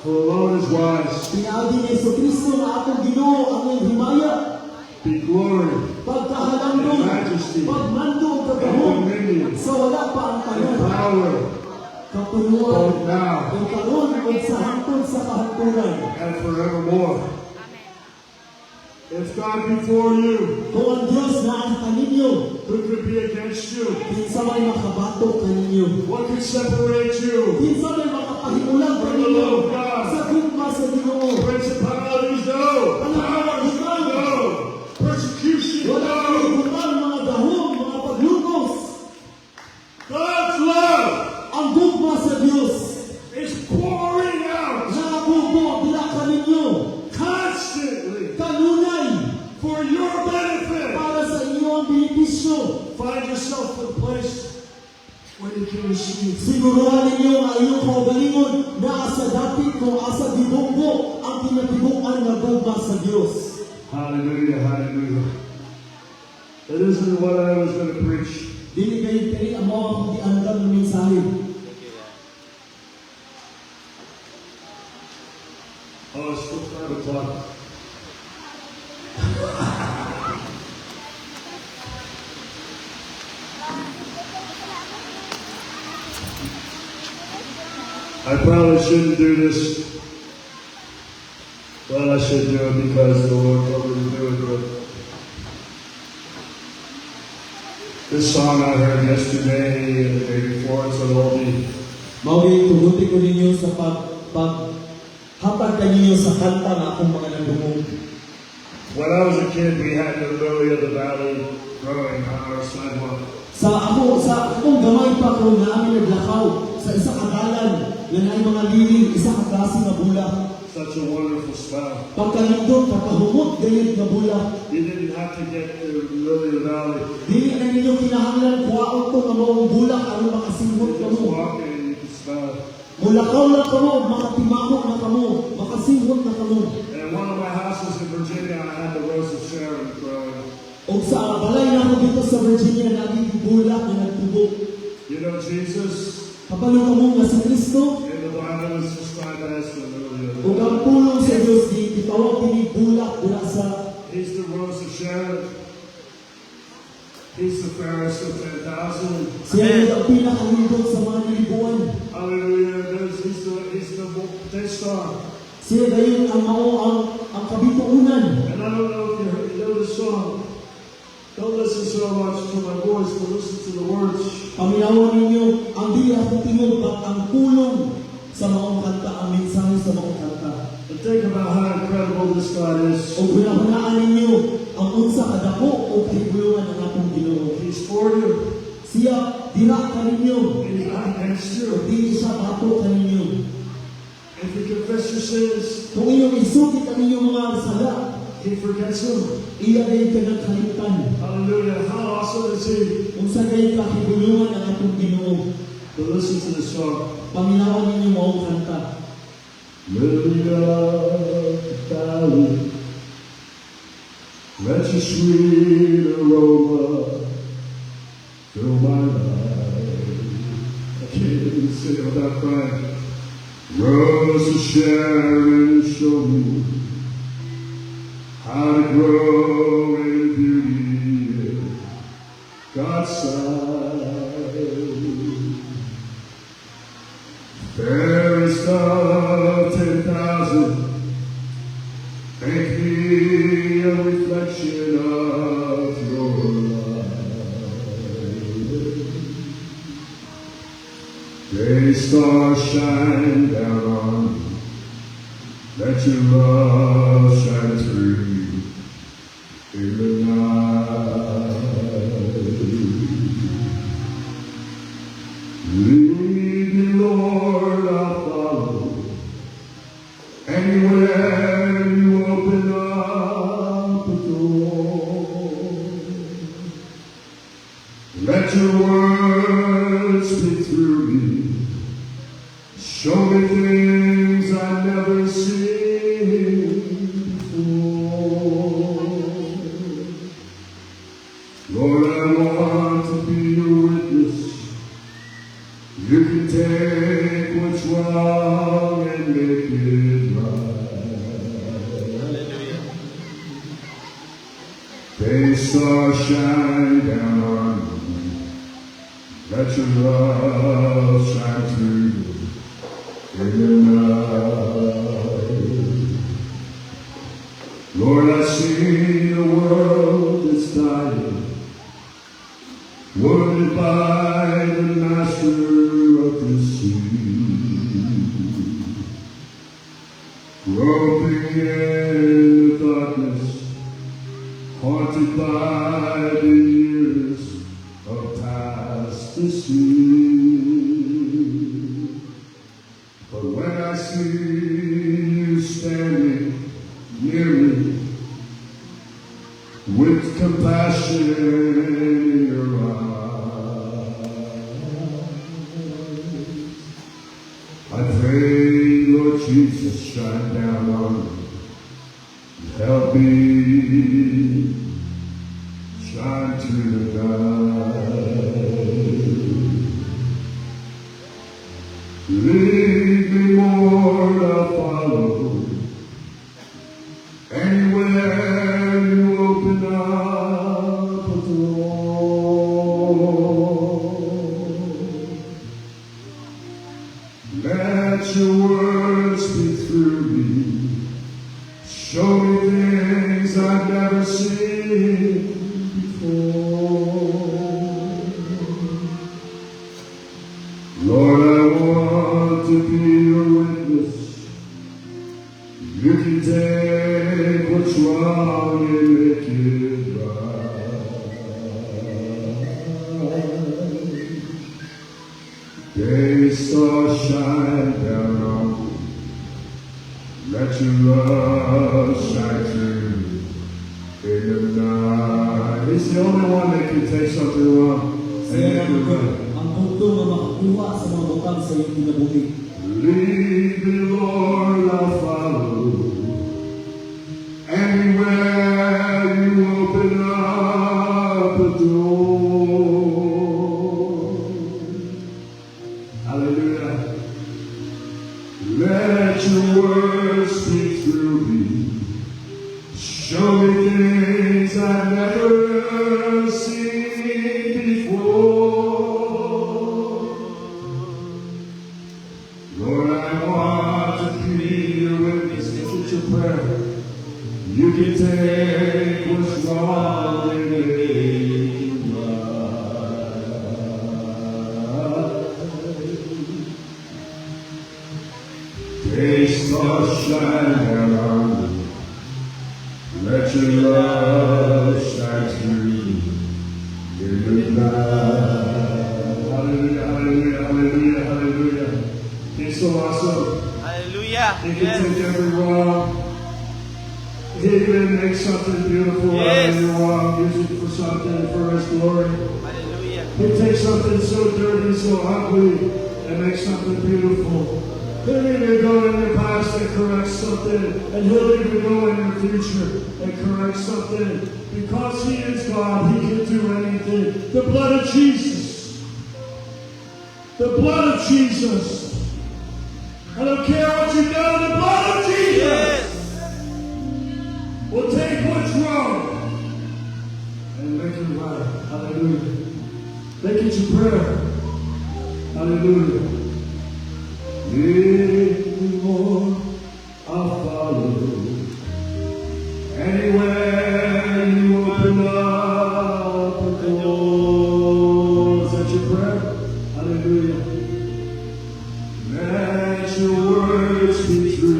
who alone is wise, Pinaagi ni Jesucristo nga atong Ginoo ang iyang himaya, be glory, pagkahalangdong, Majesty, pagmando, and kagahom, dominion, sa wala pa ang and kanon, power, kapuluan, both now ang kanon, ug sa hangtod sa kahanturan. and forevermore. If God be for you, Kung ang Dios na ang kaninyo, who could be against you? kinsa may makabato kaninyo. What could separate you? Kinsa may makapahimulang kaninyo sa gugma sa Ginoo. Principalities, no. Powers, no. Persecution, Wala no. kalibutan mga dahom, mga paglugos. God's love Ang gugma sa Dios, is pouring out nakabubo dila kaninyo, constantly kanunay, for your benefit. para sa inyong benepisyo. Find yourself in a place where you can receive. Siguruhan ninyo nga inyong kaugalingon na asa dapit kung asa dibunggo ang pinatibukan nga gugma sa Dios. Hallelujah, hallelujah. It isn't what I was going to preach. Dili kayo kini ang mga akong giandam ng mensahe. Oh, it's still 5 o'clock. I probably shouldn't do this. Well, I should do it because the Lord told me to do it, but this song I heard yesterday and the day before, it's an oldie. Mauwi tuguti ko ninyo sa paghatag kaninyo sa kanta na akong mga nagumong. When I was a kid, we had the lily of the valley growing on our sidewalk. Sa akong gamay pa ko namin naglakaw sa isa kadalan na naay mga liling, isa ka klase nga bulak. Such a wonderful smell. Pagkalindot, pagkahumot, gayud nga bulak. You didn't have to get to the lily of the valley. Dili na ninyo kinahanglan kuwaon to nga maong bulak aron makasinghot You ka just mo. walk in and you can smell it. Mulakaw na ka mo, makatimahok na ka mo, makasinghot na ka mo. And in one of my houses in Virginia, I had the rose of Sharon growing. O sa balay na ako dito sa Virginia, naging bulak na nagtubo. You know, Jesus Kapalo ka mo nga sa Kristo, in the Bible is described as the lily of the o valley. ang pulong sa Diyos, itawag kini bulak dira sa He's the rose of Sharon. He's the fairest of 10,000. siya ang pinakalindot sa mga nilibuan. Hallelujah. He's the day star. Siya gayon ang mao ang kabituunan. And I don't know if you know the song. Don't listen so much to my voice, but listen to the words. Paminawan ninyo, ang dili akong tingog at ang pulong sa maong kanta, ang mensahe sa maong kanta. And think about how incredible this God is. O hunahunaan ninyo ang unsa kadako o kahigulungan ng atong Ginoo. He's for you. Siya dira kaninyo, He's not against o you. dili siya bato kaninyo. If you confess your sins, Kung inyong isukit ang inyong mga sala, He forgets them. iya gayon ka nagkalimutan. Hallelujah. How awesome is He? Unsa gayon kahigulungan ng atong Ginoo. But listen to the song. Paminawan ninyo maong kanta. Lily of the valley, let your sweet aroma fill my life. I can't even sing it without crying. Rose of Sharon, show me how to grow in beauty in God's sight. Fairest of 10,000, make me a reflection of your light. Day stars shine down Let your love shine through in the night. Lead me, Lord, I'll follow. Anywhere you open up a door. Let your word speak through me. Show me things I've never seen before. Lord, I want to be your witness. You can take what's wrong and make it right. Day star shine down on me. Let your love shine through in the night. Lord, I see a world that's dying, wounded by the master of the sea, groping in the darkness, haunted by the years of past deceit. But when I see you standing near me, with compassion in your eyes, I pray, Lord Jesus, shine down on me. Help me shine through the night. Lead me, Lord, I'll follow. Anywhere you open up a door. Let your word speak through me. Show me things I've never seen before. Lord, I want to be your witness. You can take what's wrong and make it right. Day star shine down on me. Let your love shine through in the night. He's the only one that can take something wrong and Siya make it right. ang bugtong na makakuha sa mga butang sa iyong kinabuhi. Lead me, Lord, I'll follow. Anywhere you open up a door. Hallelujah. Let your word speak through me. Show me things I've never seen before. Lord, I want to be your witness. This is your prayer. You can take what's wrong and make it right. Day star shine down on me. Let your love shine through in the night. Hallelujah, hallelujah, hallelujah, hallelujah. He's so awesome. Hallelujah. He can Yes. take every wrong. He can make something beautiful out Yes. of your wrong. Use it for something for His glory. Hallelujah. He takes something so dirty, so ugly, and makes something beautiful. He'll even go in your past and correct something, and He'll even go in your future and correct something. Because He is God, He can do anything. The blood of Jesus. The blood of Jesus. I don't care what you've done, the blood of Jesus Yes. will take what's wrong and make it right. Hallelujah. Make it your prayer. Hallelujah. Lead me, Lord, I'll follow. Anywhere you open up a door. Is that your prayer? Hallelujah. Let your words be true.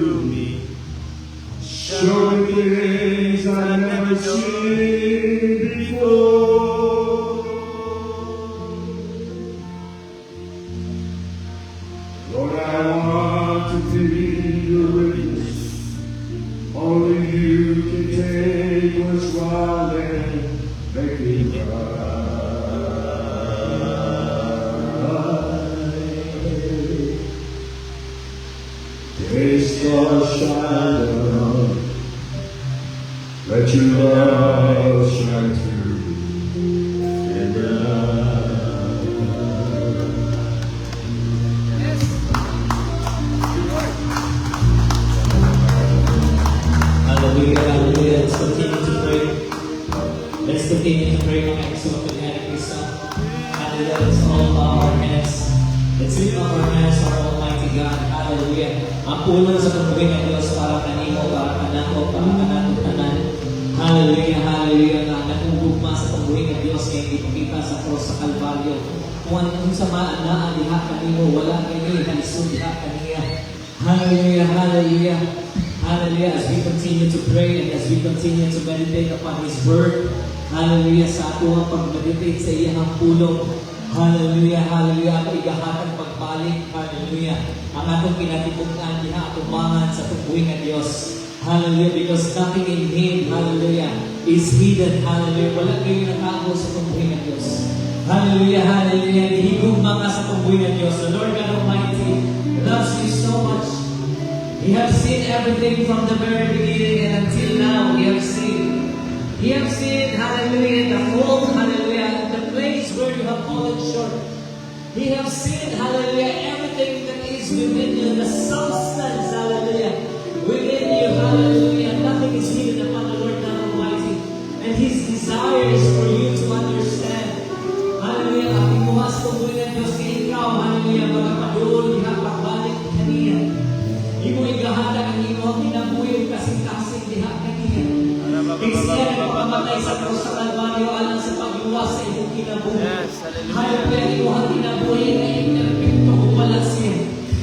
Only you can take what's wrong and make it right. Taste the shadow. Let your love shine through in the Hallelujah, hallelujah. Let's continue to pray. Let's continue to pray mga exalted and Hare Krishna. Hallelujah. Let's all bow our heads. Let's lift up our hands to our Almighty God. Hallelujah. Ang puno sa pagbuhay ng Diyos para kanimo, para kanako, para kanatong tanan. Hallelujah, hallelujah. Nga natugugma sa pagbuhay ng Diyos kaya ipakita sa cross sa Kalbaryo. Kung anong samaan na diha kanimo, wala kayo halisod diha kaniya. Hallelujah, hallelujah. Hallelujah, as we continue to pray and as we continue to meditate upon His Word. Hallelujah, sa ato ang pag-meditate sa iyang pulong. Hallelujah, hallelujah, ato igahatang pagbalik. Hallelujah, ang atong kinatibukan diha atubangan sa tubuhay ng Diyos. Hallelujah, because nothing in Him, hallelujah, is hidden. Hallelujah, wala kayo natago sa tubuhay ng Diyos. Hallelujah, hallelujah, higugma ka sa tubuhay ng Diyos. The Lord God Almighty loves you so much. You have seen everything from the very beginning and until now. You have seen, hallelujah, the fault, hallelujah, the place where you have fallen short. You have seen, hallelujah, everything that is within you, the substance, hallelujah, within you, hallelujah. Nothing is hidden upon the Lord God Almighty. And His desire is for you to understand, hallelujah, ang imuhas kong buhay ng Diyos kay ikaw, hallelujah, magapadoon, ihapagbalik kaniya. Imo igahada ang imo kinabuhi kasing-kasing diha kaniya. Kristiyan ang pagkamatay sa krus sa Kalbaryo alang sa pagluwas sa imong kinabuhi. Hallelujah, imo ang kinabuhi na imperfecto kung wala siya.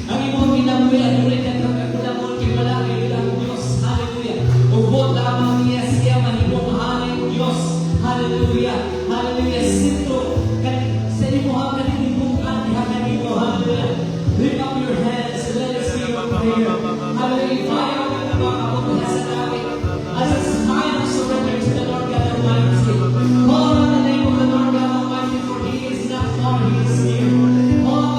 Ang imo kinabuhi ang ulit na kagagulabon kay wala kayo ang Diyos. Hallelujah. Ubot lamang niya siya manimong haling Diyos. Hallelujah. Hallelujah. Sito sa imo ang kanilibukan diha kanimo. Hallelujah. Lift up your hands and let us hear your prayer. Hallelujah. Fire of the Lord sa namin. As a sign of surrender to the Lord God Almighty. Call on the name of the Lord God Almighty, for He is not far, He is near. Call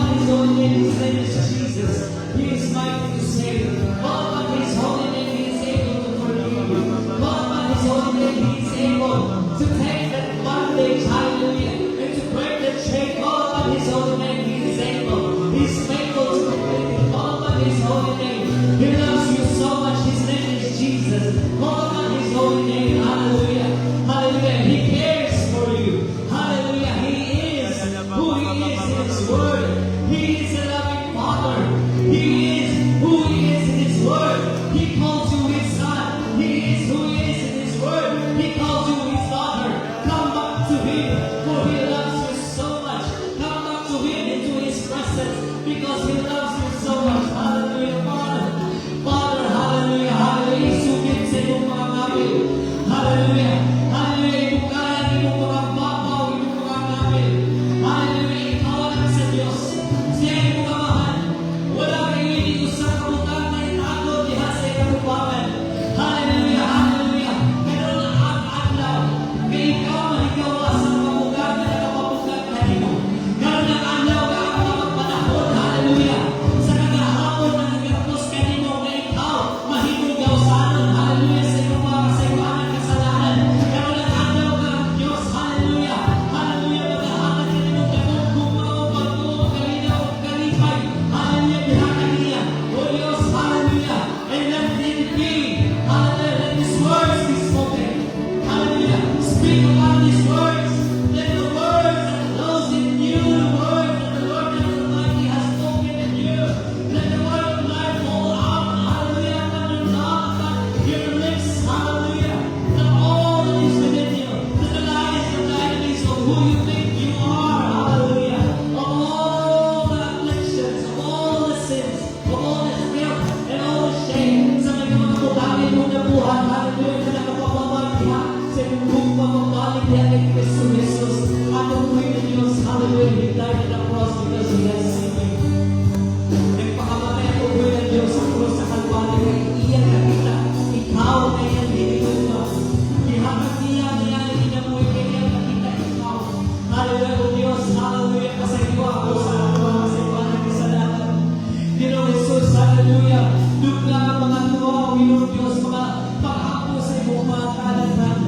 Panginoon Diyos, mga pag-apo sa iyong mga kalaghan.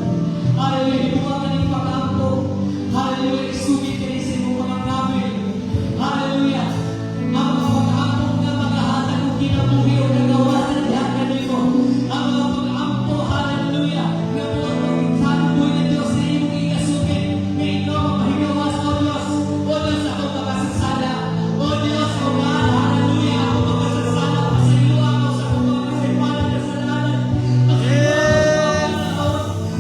Hallelujah, ibuha ka ng pag-apo. Hallelujah, isugit ka rin sa iyong mga namin. Hallelujah, ang mga pag-apo nga maghahatag ng kinabuhi o nagawa sa diyan kanimo. Ang mga pag-apo, hallelujah, nga mga pagkakabuhi ng Diyos sa iyong ikasugit. Nga ikaw ang mahigawas, O Diyos. O Diyos, ako makasasala. O Diyos, O God, hallelujah, ako makasasala. Pasaylo ako sa akong mga kasaypanan, kasalanan. Pasaylo ako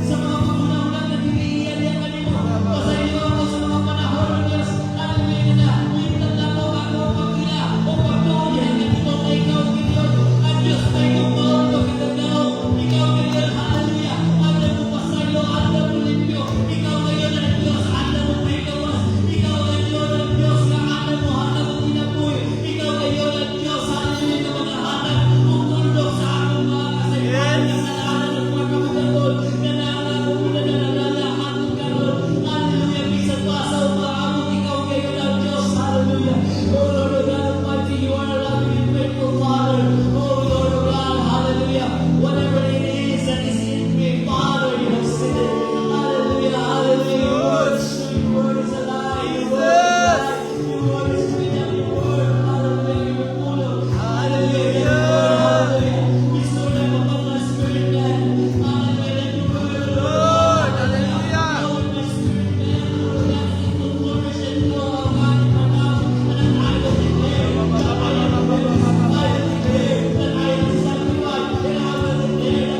sa mga pangunang-unang na diniiyan niya kanimo. Pasaylo ako sa mga panahon ng Diyos. Hallelujah, na lintad lang ako pagkila o pagtuloy hanggang ito na ikaw, Gideon. Ang Diyos na ikaw maon ko kitagao. Ikaw ngayon, hallelujah, anda mo pasaylo, anda mo limpyo. Ikaw ngayon ang Diyos, anda mo mahigawas. Ikaw ngayon ang Diyos na anda mo hanap ang kinabuhi. Ikaw ngayon ang Diyos, hallelujah, na mga hanap ang tuldok sa aking mga kasaypanan, kasalanan ng mga kamugatol. Na nangako mo na nananalahan ng karon. Hallelujah, bisan pa sa umaabot, ikaw ngayon ang Diyos, hallelujah. Oh Lord of God Almighty, you are a loving and faithful Father. Oh Lord of God, hallelujah. Whatever it is that is in me, Father, you have said it. Hallelujah, hallelujah. Your word is true, your word is alive, your word is life, your word is freedom, your word, hallelujah, your full of, hallelujah, your word, hallelujah. Restore them upon my spirit, man. Hallelujah, let your word, Lord, hallelujah. Lord, my spirit, man, Lord, let it will flourish and grow, oh God, in my mouth. And I will declare, that I am blessed. I will declare that I am sanctified, and I will declare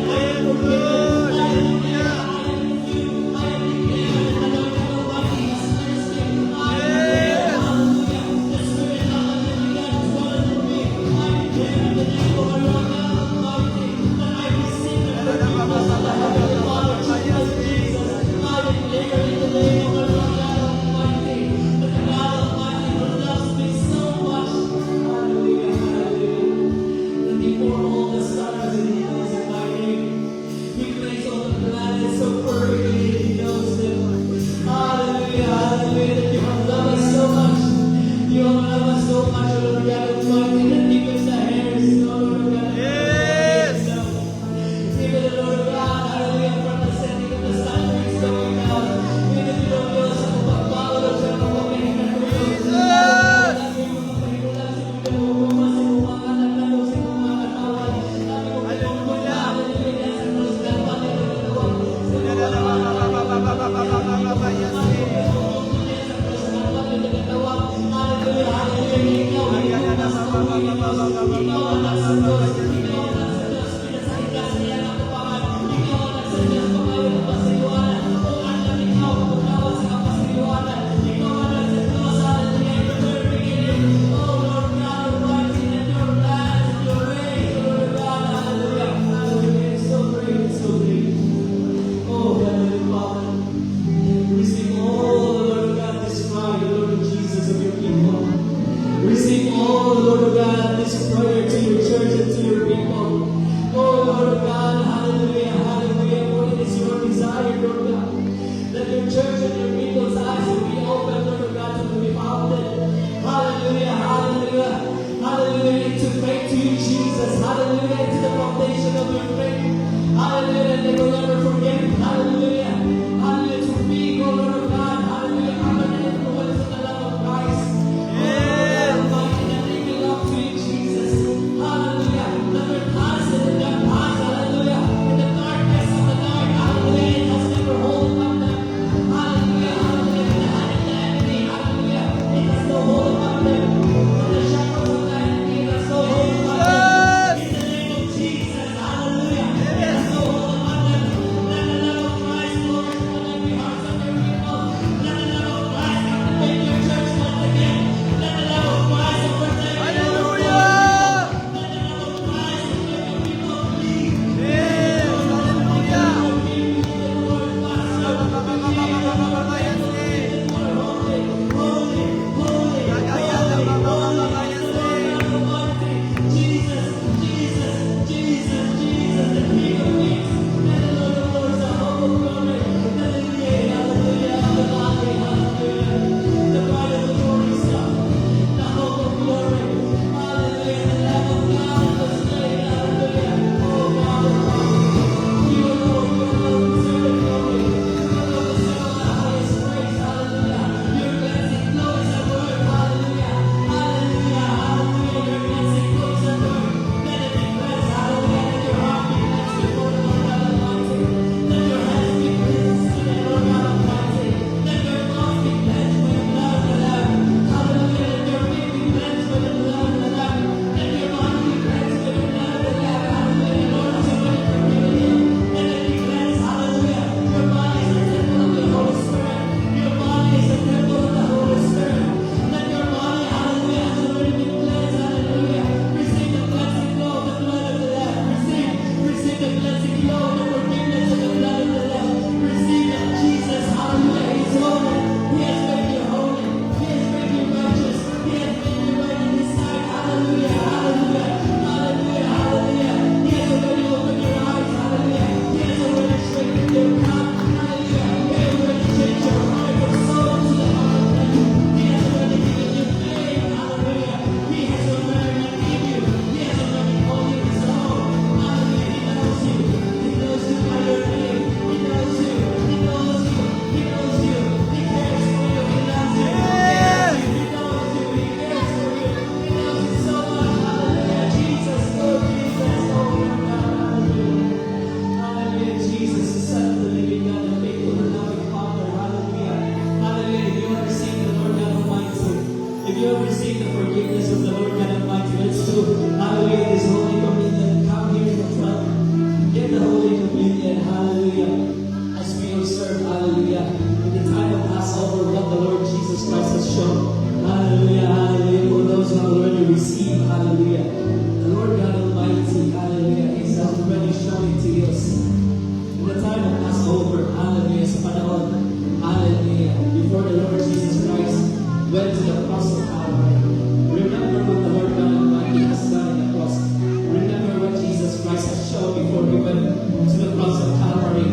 before he went to the cross of Calvary,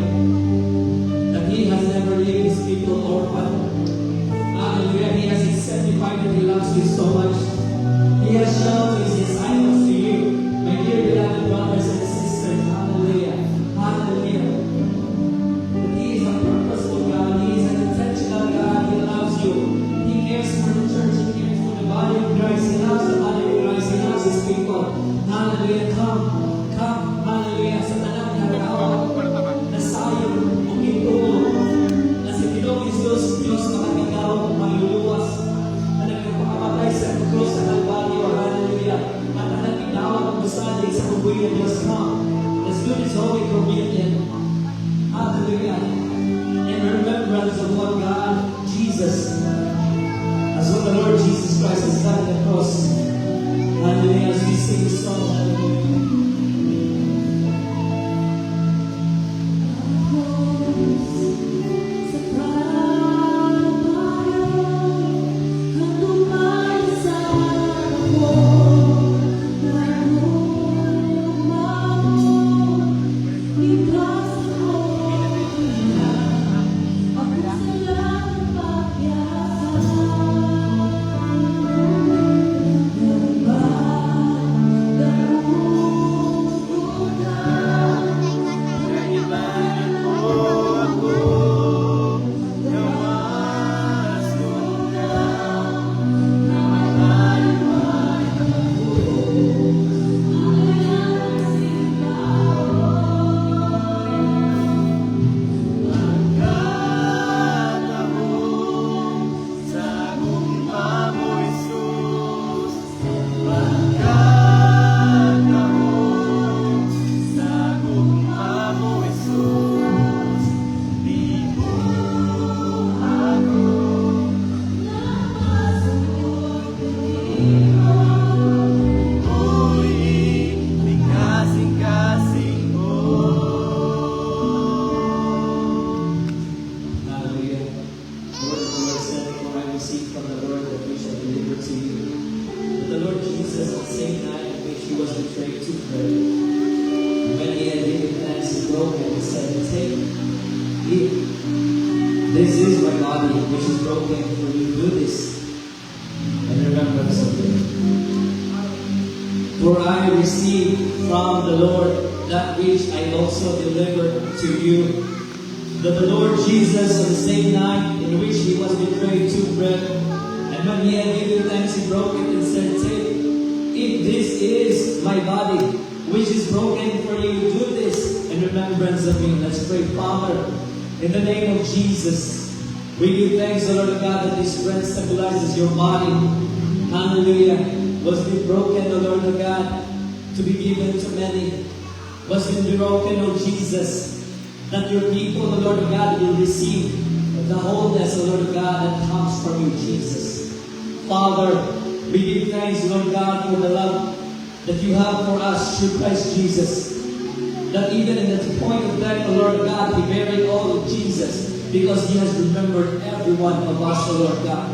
that he has never leave his people orphan. Hallelujah. He has exemplified that he loves you so much. He has shown his disciples to you, my dear beloved brothers and sisters. Hallelujah. Hallelujah. That he is a purposeful God. He is an intentional God. He loves you. He cares for the church. He cares for the body of Christ. He loves the body of Christ. He loves his people. Hallelujah. Come. Come. Hallelujah. Sa tanang naraw na sayo o gintuo na si Pinoong Diyos makatigaw o maluluwas na nagpapakamatay sa krus sa Kalbaryo. Hallelujah. At ang nagpinawag ang masalig sa kubuy ng Diyos. Come. Let's do this Holy Communion. Hallelujah. In remembrance of what God, Jesus, as what the Lord Jesus Christ has done on the cross. Hallelujah. As we sing this song. This is my body, which is broken for you. Do this in remembrance of me. For I received from the Lord that which I also delivered to you, that the Lord Jesus, on the same night in which he was betrayed, took bread, and when he had given thanks, he broke it and said, "Take, eat, this is my body, which is broken for you. Do this in remembrance of me." Let's pray. Father, in the name of Jesus, we give thanks, O Lord God, that this bread stabilizes your body. Hallelujah. Was been broken, O Lord God, to be given to many. Was been broken, O Jesus, that your people, O Lord God, will receive the wholeness, O Lord God, that comes from you, Jesus. Father, we give thanks, Lord God, for the love that you have for us through Christ Jesus. That even in the point of death, the Lord God, He buried all of Jesus because He has remembered every one of us, O Lord God.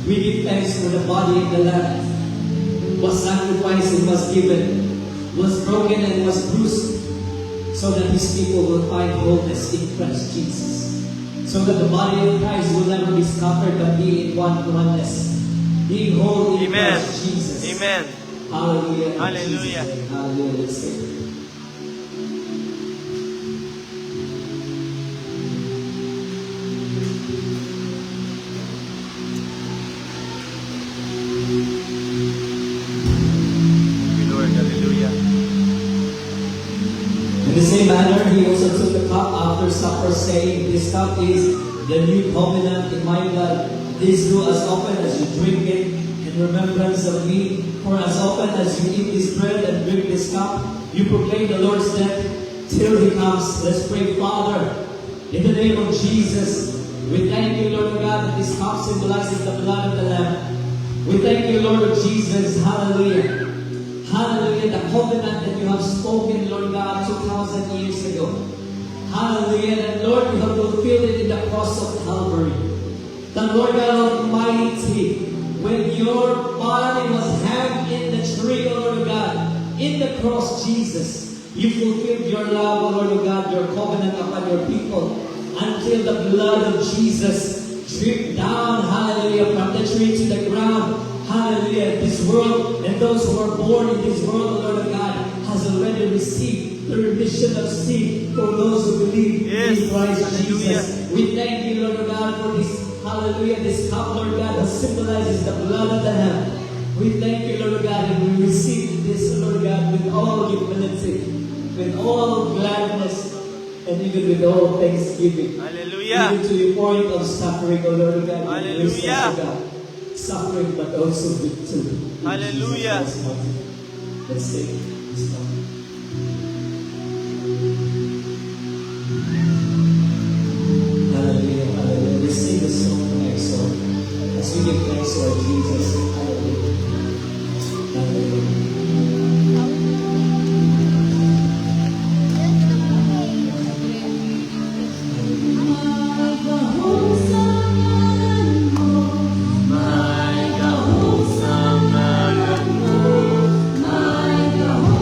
We give thanks for the body of the Lamb was sacrificed and was given, was broken and was bruised, so that His people will find wholeness in Christ Jesus. So that the body of Christ will never be scattered but be in oneness, being whole in Amen. Christ Jesus. Amen. Hallelujah. In Hallelujah. Jesus' name. Hallelujah. Let's sing. Lord, hallelujah. In the same manner, he also took the cup after supper, saying, "This cup is the new covenant in my blood. This do as often as you drink it in remembrance of me. For as often as you eat this bread and drink this cup, you proclaim the Lord's death till He comes." Let's pray. Father, in the name of Jesus, we thank you, Lord God, that this cup symbolizes the blood of the Lamb. We thank you, Lord Jesus. Hallelujah. Hallelujah, the covenant that you have spoken, Lord God, 2,000 years ago. Hallelujah, and Lord, you have fulfilled it in the cross of Calvary. The Lord God Almighty, when your body was hanged in the tree, O Lord God, in the cross, Jesus, You fulfilled your love, O Lord God, your covenant upon your people until the blood of Jesus dripped down, hallelujah, from the tree to the ground. Hallelujah. This world and those who are born in this world, O Lord God, has already received the remission of sin for those who believe Yes. in Christ Hallelujah. Jesus. We thank you, Lord God, for this, hallelujah, this cup, Lord God, that symbolizes the blood of the Lamb. We thank you, Lord God, and we receive this, Lord God, with all humility, with all gladness, and even with all thanksgiving. Hallelujah. Even to the point of suffering, O Lord God. Hallelujah. Suffering, but also victory. In Hallelujah. Jesus Christ's mighty name. Let's take this moment. Hallelujah, hallelujah. Let's sing the song tonight, so as we give thanks to our Jesus. Hallelujah. Hallelujah. May kahusang ngalan mo, may kahusang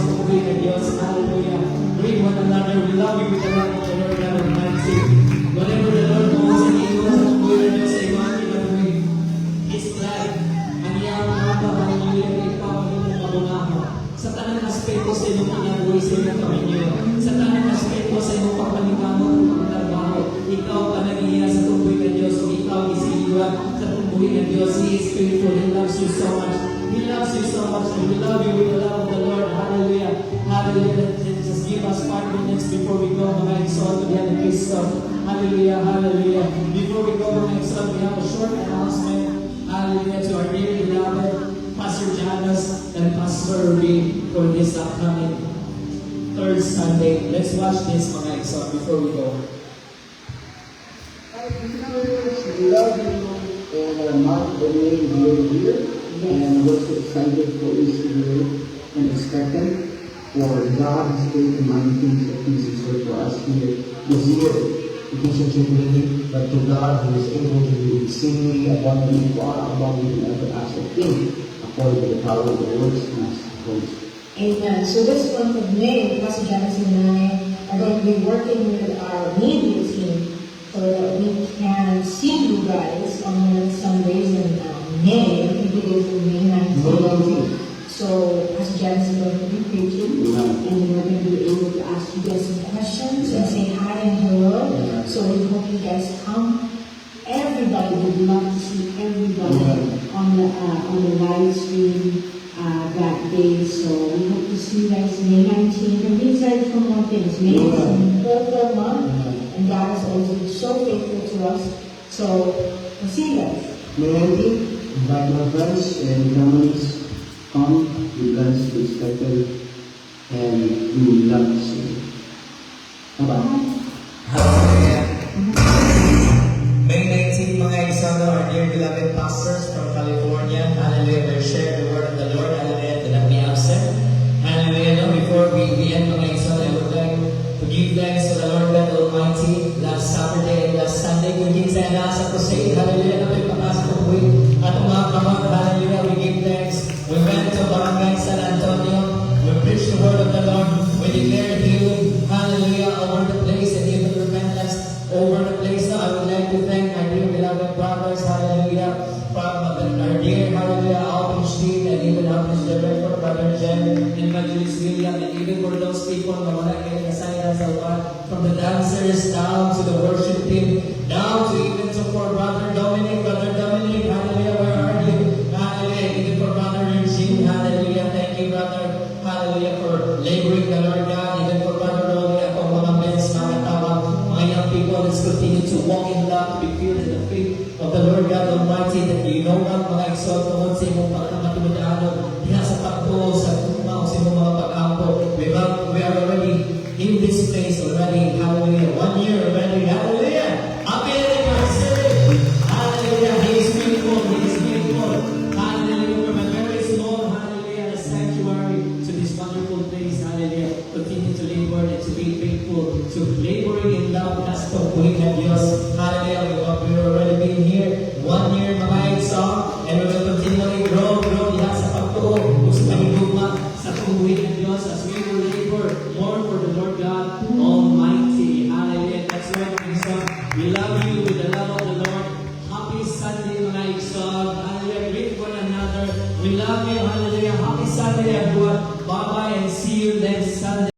pagbuhay ng Diyos. Hallelujah. Greet one another. We love you with the love of the Lord God Almighty. Whatever the Lord knows and He knows ang pagbuhay ng Diyos ay mati na gawin. His plan. Ang iyang mga hallelujah na ikaw ang iyong mabungaho. Sa tanang aspeto sa iyong pinabuhay sa iyong kaminyo. Sa tanang aspeto sa iyong pagpaligamo at pagtrabaho. Ikaw ka nag-iya sa pagbuhay ng Diyos. O ikaw isiliwan sa pagbuhay ng Diyos. He is faithful. He loves you so much. He loves you so much. And we love you with the love of the Lord. Hallelujah. Hallelujah. Just give us 5 minutes before we go. Mga exalt to the other Cristo. Hallelujah. Hallelujah. Before we go, mga exalt, we have a short announcement. Hallelujah. To our dear beloved Pastor Janus and Pastor Ruby for this upcoming third Sunday. Let's watch this, mga exalt, before we go. Hi, sisters. We love you. And our month of May is here. And we're so excited for this year and expectant for God's great and mighty things that He's in store for us here this year. It is such a blessing, but to God who is able to do exceedingly abundantly, far above we can ever ask or think, according to the power of the works in us. Amen. So this month of May, Pastor Janice and I are going to be working with our media team so that we can see you guys on Sundays in May. I think it is May 19th. So Pastor Janice is going to be preaching, and we're going to be able to ask you guys some questions and say hi and hello. So we hope you guys come. Everybody would love to see everybody on the live stream that day. So we hope to see you guys May 19th. And be excited for more things. May is an important month, and God is always been so faithful to us. So we'll see you guys. May 19th, invite my friends and families. Come, be blessed, be expected, and we will love to see you. Bye-bye. Hallelujah. May 19, mga example, our dear beloved pastors from California. Hallelujah. They share the word of the Lord. Hallelujah. To not be absent. Hallelujah. No, before we end, mga example, I would like to give thanks to the Lord God Almighty. Last Saturday and last Sunday, kung hindi tayo nasa crusade. Hallelujah. No, may papasok ko po at mga kamag. Hallelujah. We give thanks. We went to Barangay San Antonio. We preached the word of the Lord. We declared healing. Hallelujah. Over the place and even repentance over the place. Now, I would like to thank my dear beloved brothers. Hallelujah. From our dear, hallelujah, outreach team and even outreach director, Brother Jen and Evangelist William, and even for those people na wala kayo kasaya sa Lord, from the dancers down to the worship team, down to even support Brother Dominic, hallelujah, where are you? Hallelujah, even for Brother Eugene, hallelujah, thank you, brother, hallelujah, for laboring the Lord God, even for Brother Rolly, at mga men, mga tawag, mga young people, let's continue to walk in love, to be filled in the faith of the Lord God Almighty, that you know what, mga exalt tungkol sa imong pagkamatulad-ano, diha sa pagtuo, sa tumaw, sa imong mga pag-ampo. We are already in this place already, hallelujah, 1 year already, hallelujah, happy anniversary, hallelujah, He is faithful, hallelujah, from a very small, hallelujah, sanctuary to this wonderful place, hallelujah, continue to labor and to be faithful, to laboring in love, that's the way of Dios, hallelujah, we've already been here 1 year, mga exalt, and we will continually grow diha sa pagtuo, sa pagigugma, sa pagbuhay ng Diyos, as we will labor more for the Lord God Almighty, hallelujah, that's why mga exalt, we love you with the love of the Lord. Happy Sunday, mga exalt, hallelujah, greet one another, we love you, hallelujah, happy Sunday everyone, bye-bye and see you next Sunday.